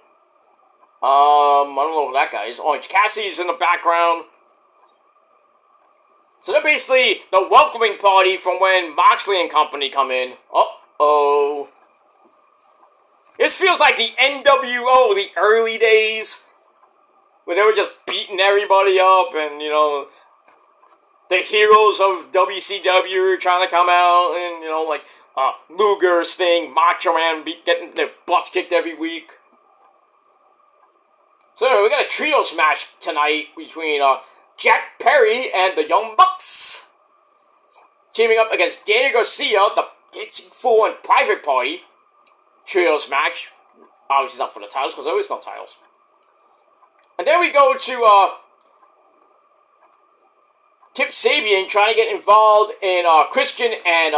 I don't know who that guy is. Orange Cassidy's in the background. So they're basically the welcoming party from when Moxley and company come in. Uh-oh. This feels like the NWO, the early days, where they were just beating everybody up and, the heroes of WCW trying to come out and, Luger, Sting, Macho Man getting their butts kicked every week. So anyway, we got a trios match tonight between Jack Perry and the Young Bucks. Teaming up against Danny Garcia, the Dancing Fool and Private Party. Trios match. Obviously not for the titles, because there is no titles. And then we go to Kip Sabian trying to get involved in Christian and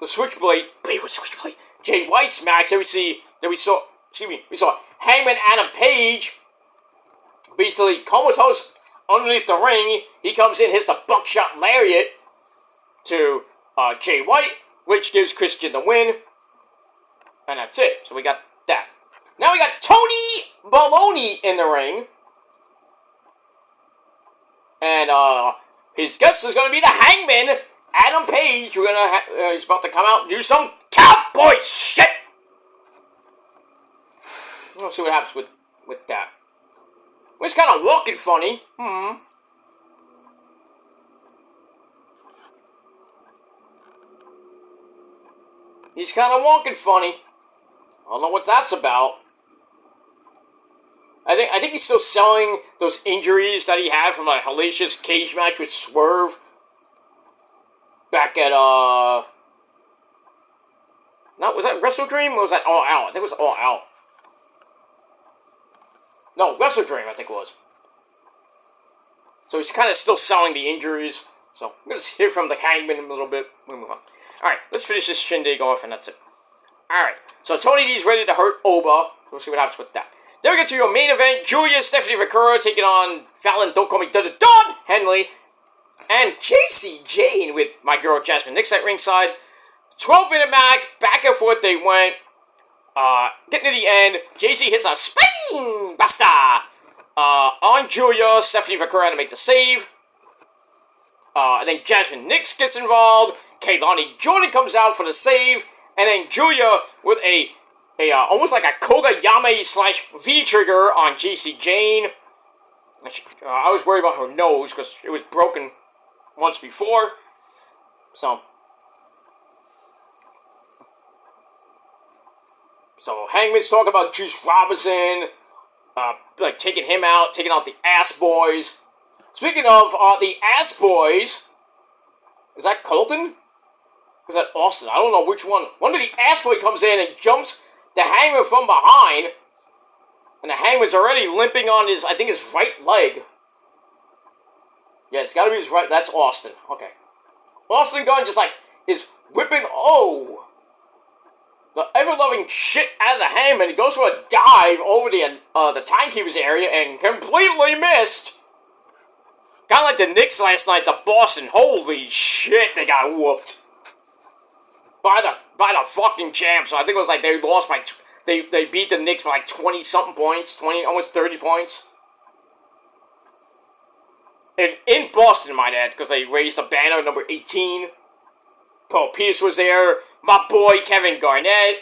the Switchblade. Wait, what Switchblade? Jay White's match. Then we saw Hangman Adam Page basically comatose underneath the ring. He comes in, hits the buckshot lariat to Jay White, which gives Christian the win. And that's it. So we got that. Now we got Tony Baloney in the ring. And his guest is going to be the Hangman, Adam Page. He's about to come out and do some cowboy shit. We'll see what happens with that. He's kind of walking funny. He's kind of walking funny. I don't know what that's about. I think he's still selling those injuries that he had from that hellacious cage match with Swerve back at no, was that Wrestle Dream or was that All Out? I think it was All Out. No, Wrestle Dream, I think it was. So he's kind of still selling the injuries. So I'm gonna hear from the Hangman a little bit. We'll move on. All right, let's finish this shindig off, and that's it. All right, so Tony D's ready to hurt Oba. We'll see what happens with that. Then we get to your main event. Julia Stephanie Vaquero taking on Fallon, Don't Call Me Don Henley, and JC Jane with my girl Jasmine Nix at ringside. 12-minute match, back and forth they went. Getting to the end, JC hits a Spain Buster on Julia. Stephanie Vaquero had to make the save. And then Jasmine Nix gets involved. Kaylani Jordan comes out for the save. And then Julia with a almost like a Kogayame / V-trigger on JC Jane. I was worried about her nose because it was broken once before. So Hangman's talking about Juice Robinson, like taking him out, taking out the Ass Boys. Speaking of the Ass Boys, is that Colton? Is that Austin? I don't know which one. One of the Ass Boy comes in and jumps the Hangman from behind, and the Hangman's already limping on his right leg. Yeah, it's gotta be his right. That's Austin. Okay. Austin Gunn just is whipping. Oh, the ever-loving shit out of the Hangman. He goes for a dive over the Timekeeper's area and completely missed. Kind of like the Knicks last night to Boston. Holy shit, they got whooped by the fucking champs. So I think it was like they lost by they beat the Knicks by like 20 something points, almost 30 points. And in Boston, might add, because they raised the banner number 18. Paul Pierce was there. My boy Kevin Garnett,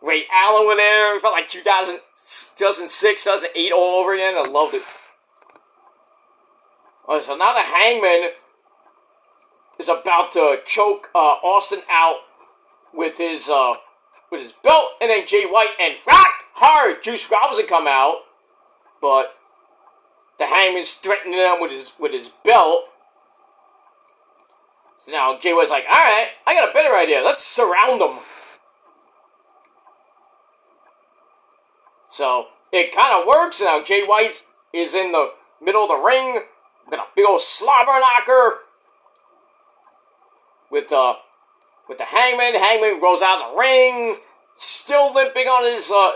Ray Allen were there. It felt like 2006, 2008 all over again. I loved it. So now the Hangman is about to choke Austin out with his belt, and then Jay White and Rock Hard Juice Robinson come out, but the Hangman's threatening them with his belt. So now Jay White's like, all right, I got a better idea. Let's surround them. So it kind of works. Now Jay White is in the middle of the ring. Got a big old slobber knocker with the Hangman. Hangman rolls out of the ring, still limping on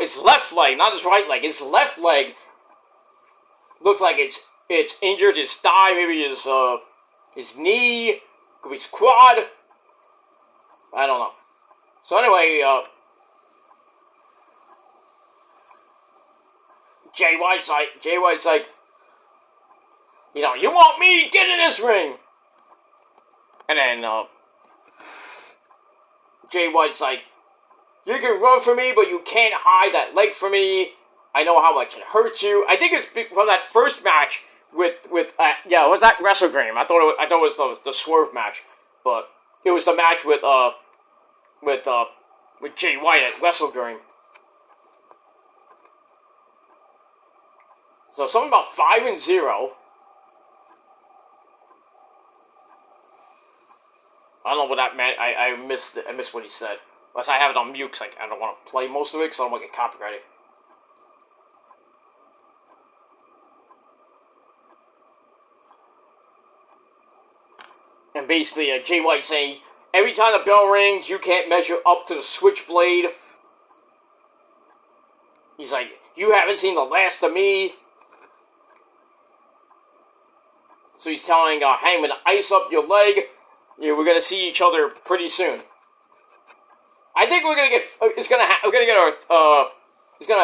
his left leg, not his right leg. His left leg looks like it's injured. His thigh, maybe his knee, could be his quad. I don't know. So anyway, Jay White's like, you know, you want me? Get in this ring. And then Jay White's like, you can run for me, but you can't hide that leg from me. I know how much it hurts you. I think it's from that first match with it was that Wrestle Dream. I thought it was the Swerve match, but it was the match with Jay White at Wrestle Dream. So something about 5-0. I don't know what that meant. I missed it. I missed what he said. Unless I have it on mute because I don't want to play most of it because I don't want to get copyrighted. And basically, Jay White saying, every time the bell rings, you can't measure up to the switchblade. He's like, you haven't seen the last of me. So he's telling Hangman to ice up your leg. Yeah, we're gonna see each other pretty soon. I think we're gonna get. It's gonna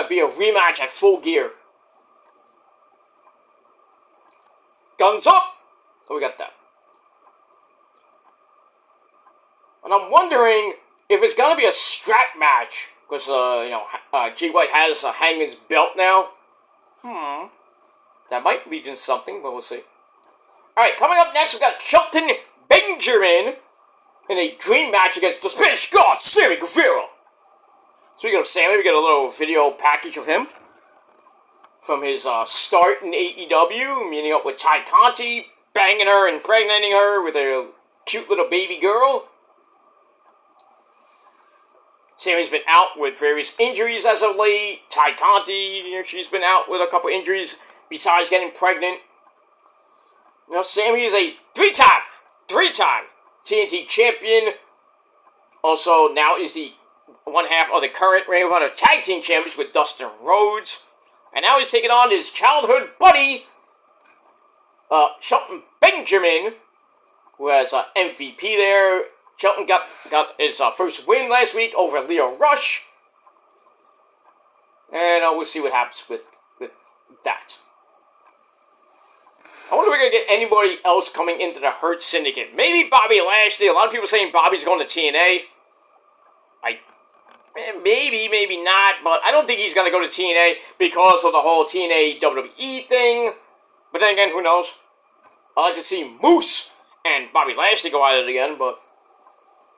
be a rematch at Full Gear. Guns up. Oh, we got that. And I'm wondering if it's gonna be a strap match because Jay White has Hangman's belt now. That might lead into something, but we'll see. All right, coming up next, we got Shelton Benjamin in a dream match against the Spanish God, Sammy Guevara. Speaking of Sammy, we got a little video package of him from his start in AEW, meeting up with Ty Conti, banging her, impregnating her with a cute little baby girl. Sammy's been out with various injuries as of late. Ty Conti, she's been out with a couple injuries besides getting pregnant. Sammy is a three-time TNT champion. Also, now is the one half of the current Ring of Honor Tag Team Champions with Dustin Rhodes. And now he's taking on his childhood buddy, Shelton Benjamin, who has MVP there. Shelton got his first win last week over Leo Rush. And we'll see what happens with that. I wonder if we're going to get anybody else coming into the Hurt Syndicate. Maybe Bobby Lashley. A lot of people saying Bobby's going to TNA. Maybe not. But I don't think he's going to go to TNA because of the whole TNA WWE thing. But then again, who knows? I'd like to see Moose and Bobby Lashley go at it again. But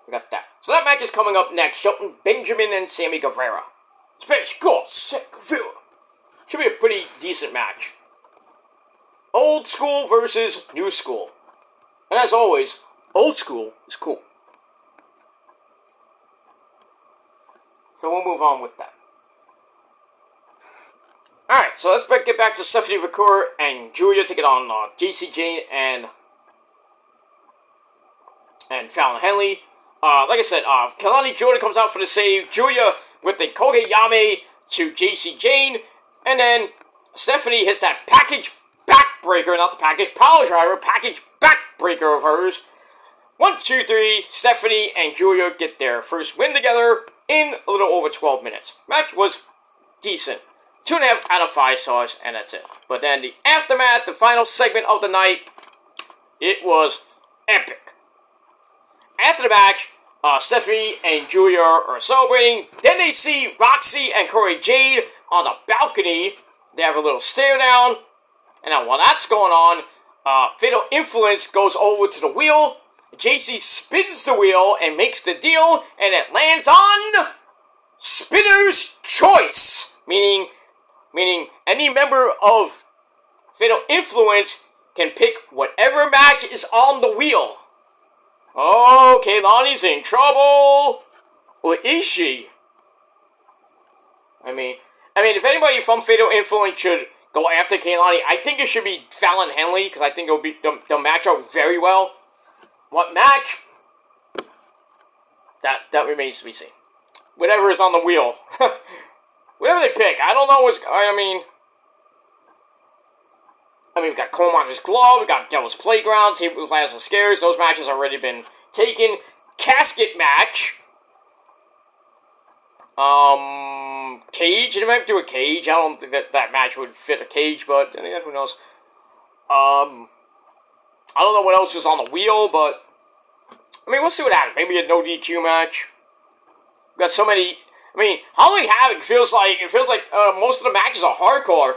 we got that. So that match is coming up next. Shelton Benjamin and Sammy Guevara. Spanish God, Sammy Guevara. Should be a pretty decent match. Old school versus new school. And as always, old school is cool. So we'll move on with that. Alright, so let's get back to Stephanie Vacour and Julia taking on JC Jane and Fallon Henley. Like I said, Kalani Jordan comes out for the save. Julia with the Koge Yame to JC Jane. And then Stephanie hits that package backbreaker, not the package power driver, package backbreaker of hers. 1, 2, 3, Stephanie and Julia get their first win together in a little over 12 minutes. Match was decent. 2.5 out of 5 stars, and that's it. But then the aftermath, the final segment of the night, it was epic. After the match, Stephanie and Julia are celebrating. Then they see Roxy and Corey Jade on the balcony. They have a little stare down. And now while that's going on, Fatal Influence goes over to the wheel. JC spins the wheel and makes the deal. And it lands on Spinner's Choice. Meaning any member of Fatal Influence can pick whatever match is on the wheel. Oh, Kaylani's in trouble. Or is she? I mean, if anybody from Fatal Influence should go after Kaylani, I think it should be Fallon Henley, because I think they'll match up very well. What match? That remains to be seen. Whatever is on the wheel. Whatever they pick. I don't know what's... I mean, we got Coleman's Glove, we got Devil's Playground, Table with Ladders and Scares. Those matches have already been taken. Casket match. Cage. They might do a cage. I don't think that match would fit a cage, but then again, who knows? I don't know what else is on the wheel, but we'll see what happens. Maybe a no DQ match. We got so many. Halloween Havoc feels like most of the matches are hardcore.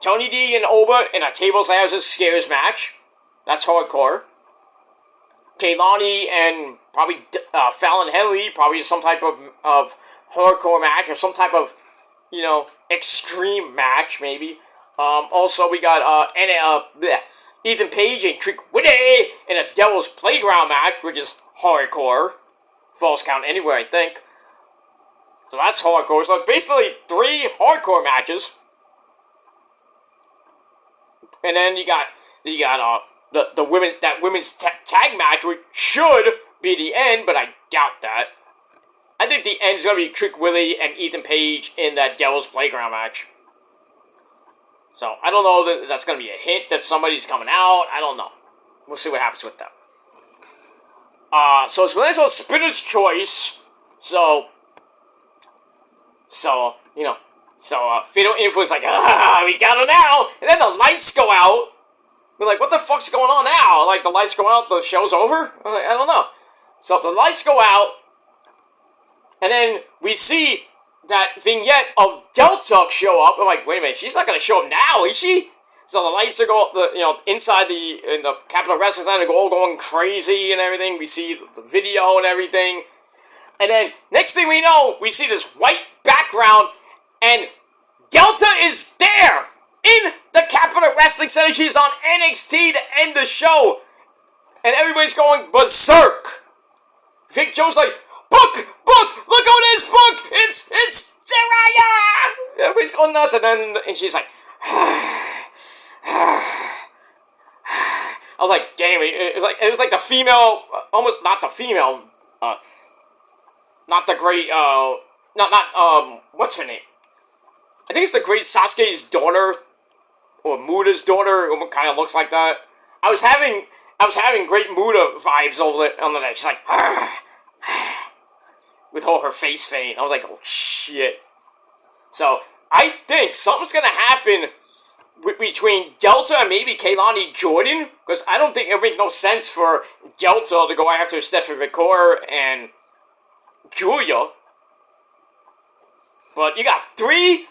Tony D and Oba in a tables, ladders, and scares match. That's hardcore. Kaylani and probably Fallon Henley, probably some type of hardcore match or some type of extreme match, maybe. Also, we got Ethan Page and Trick Willie in a Devil's Playground match, which is hardcore. Falls count anywhere, I think. So that's hardcore. So basically 3 hardcore matches. And then you got the women's tag match, which should be the end, but I doubt that. I think the end is gonna be Trick Willie and Ethan Page in that Devil's Playground match. So I don't know that that's gonna be a hint that somebody's coming out. I don't know. We'll see what happens with that. So it's Relentless on Spinner's Choice. So Fatal Influence like, we got her now, and then the lights go out. We're like, what the fuck's going on now? Like, the lights go out, the show's over? I don't know. So the lights go out, and then we see that vignette of Delta show up. I'm like, wait a minute, she's not gonna show up now, is she? So the lights are inside in the Capitol Wrestling Center, all going crazy and everything. We see the video and everything. And then, next thing we know, we see this white background, and Delta is there! In the Capitol Wrestling Center. She's on NXT to end the show. And everybody's going berserk. Vic Joe's like, Book! Look who it is, Book! It's Saraya! Everybody's going nuts, and she's like, I was like, damn, it was like the female, almost not the female, not the great, what's her name? I think it's the great Sasuke's daughter, or Muda's daughter, who kind of looks like that. I was having great Muda vibes on the night. She's like, with all her face paint. I was like, oh shit. So I think something's gonna happen between Delta and maybe Kaylani Jordan, because I don't think it would make no sense for Delta to go after Stephanie McCoy and Julia. But you got 2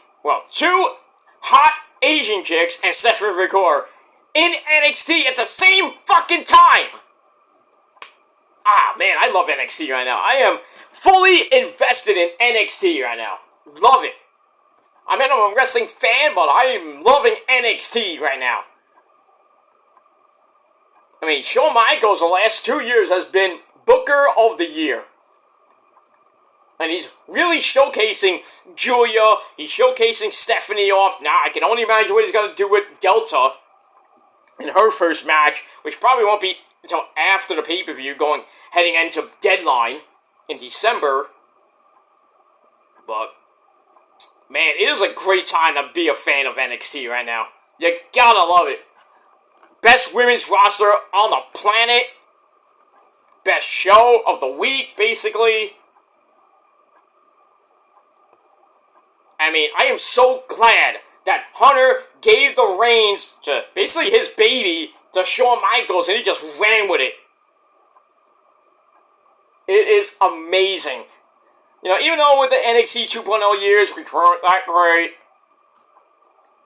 hot Asian chicks and Stephanie McCoy in NXT at the same fucking time. Ah, man, I love NXT right now. I am fully invested in NXT right now. Love it. I mean, I'm a wrestling fan, but I am loving NXT right now. I mean, Shawn Michaels the last 2 years has been Booker of the Year. And he's really showcasing Julia. He's showcasing Stephanie off. Now, I can only imagine what he's going to do with Delta in her first match, which probably won't be until after the pay-per-view, heading into Deadline in December. But, man, it is a great time to be a fan of NXT right now. You gotta love it. Best women's roster on the planet. Best show of the week, basically. I mean, I am so glad that Hunter gave the reins to basically his baby to Shawn Michaels, and he just ran with it. It is amazing. Even though with the NXT 2.0 years, we weren't that great,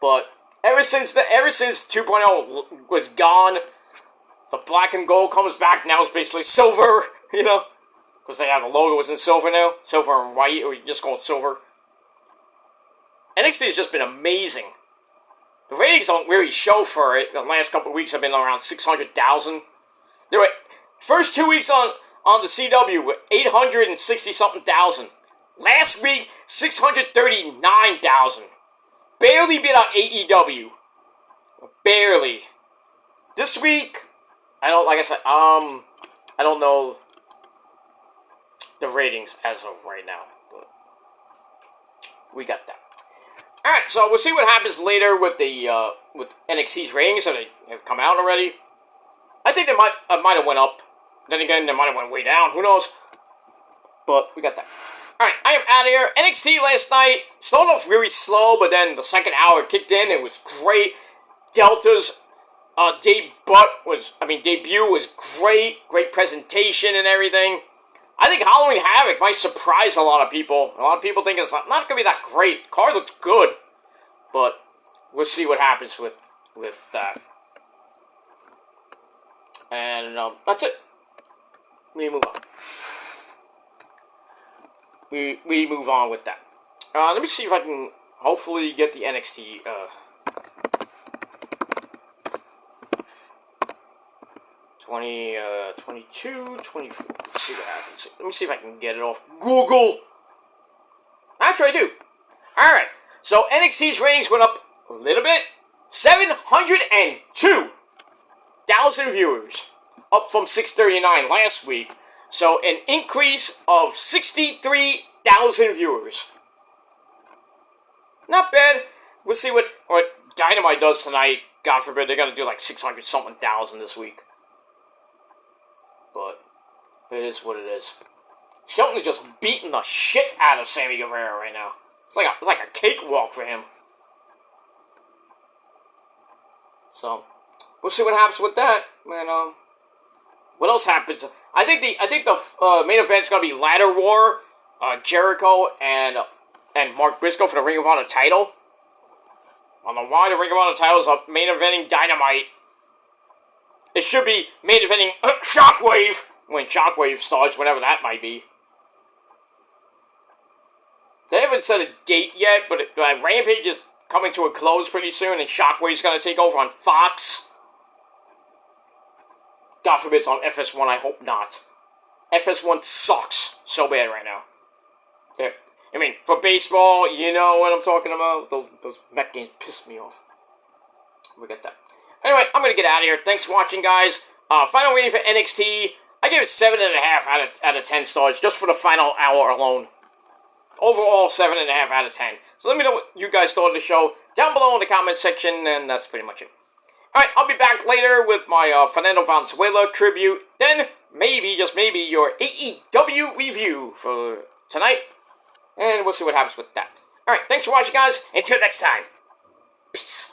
but ever since 2.0 was gone, the black and gold comes back. Now it's basically silver, because they have the logo is in silver now, silver and white, or you just call it silver. NXT has just been amazing. The ratings don't really show for it. The last couple of weeks have been around 600,000. They were first 2 weeks on the CW with 860-something thousand. Last week, 639,000. Barely beat out AEW. Barely. This week, I don't know the ratings as of right now, but we got that. Alright, so we'll see what happens later with with NXT's ratings. So they have come out already. I think they might have went up. Then again, they might have went way down. Who knows? But we got that. Alright, I am out of here. NXT last night started off really slow, but then the second hour kicked in. It was great. Delta's debut was great. Great presentation and everything. I think Halloween Havoc might surprise a lot of people. A lot of people think it's not going to be that great. Card looks good, but we'll see what happens with that. And that's it. We move on. We move on with that. Let me see if I can hopefully get the NXT, 22, 24. Let's see what happens. Let me see if I can get it off Google. Actually, I do. Alright, so NXT's ratings went up a little bit. 702,000 viewers. Up from 639 last week. So, an increase of 63,000 viewers. Not bad. We'll see what Dynamite does tonight. God forbid, they're going to do like 600-something thousand this week. But it is what it is. Shelton is just beating the shit out of Sammy Guevara right now. It's like a cakewalk for him. So we'll see what happens with that. Man, what else happens? I think the main event's gonna be Ladder War, Jericho and Mark Briscoe for the Ring of Honor title. I don't know why the Ring of Honor title is main eventing Dynamite. It should be main eventing Shockwave when Shockwave starts, whenever that might be. They haven't set a date yet, but Rampage is coming to a close pretty soon, and Shockwave's going to take over on Fox. God forbid it's on FS1, I hope not. FS1 sucks so bad right now. Okay. I mean, for baseball, you know what I'm talking about. Those Met games piss me off. We get that. Anyway, I'm going to get out of here. Thanks for watching, guys. Final rating for NXT. I gave it 7.5 out of 10 stars just for the final hour alone. Overall, 7.5 out of 10. So let me know what you guys thought of the show down below in the comment section, and that's pretty much it. Alright, I'll be back later with my Fernando Valenzuela tribute. Then, maybe, just maybe, your AEW review for tonight. And we'll see what happens with that. Alright, thanks for watching, guys. Until next time. Peace.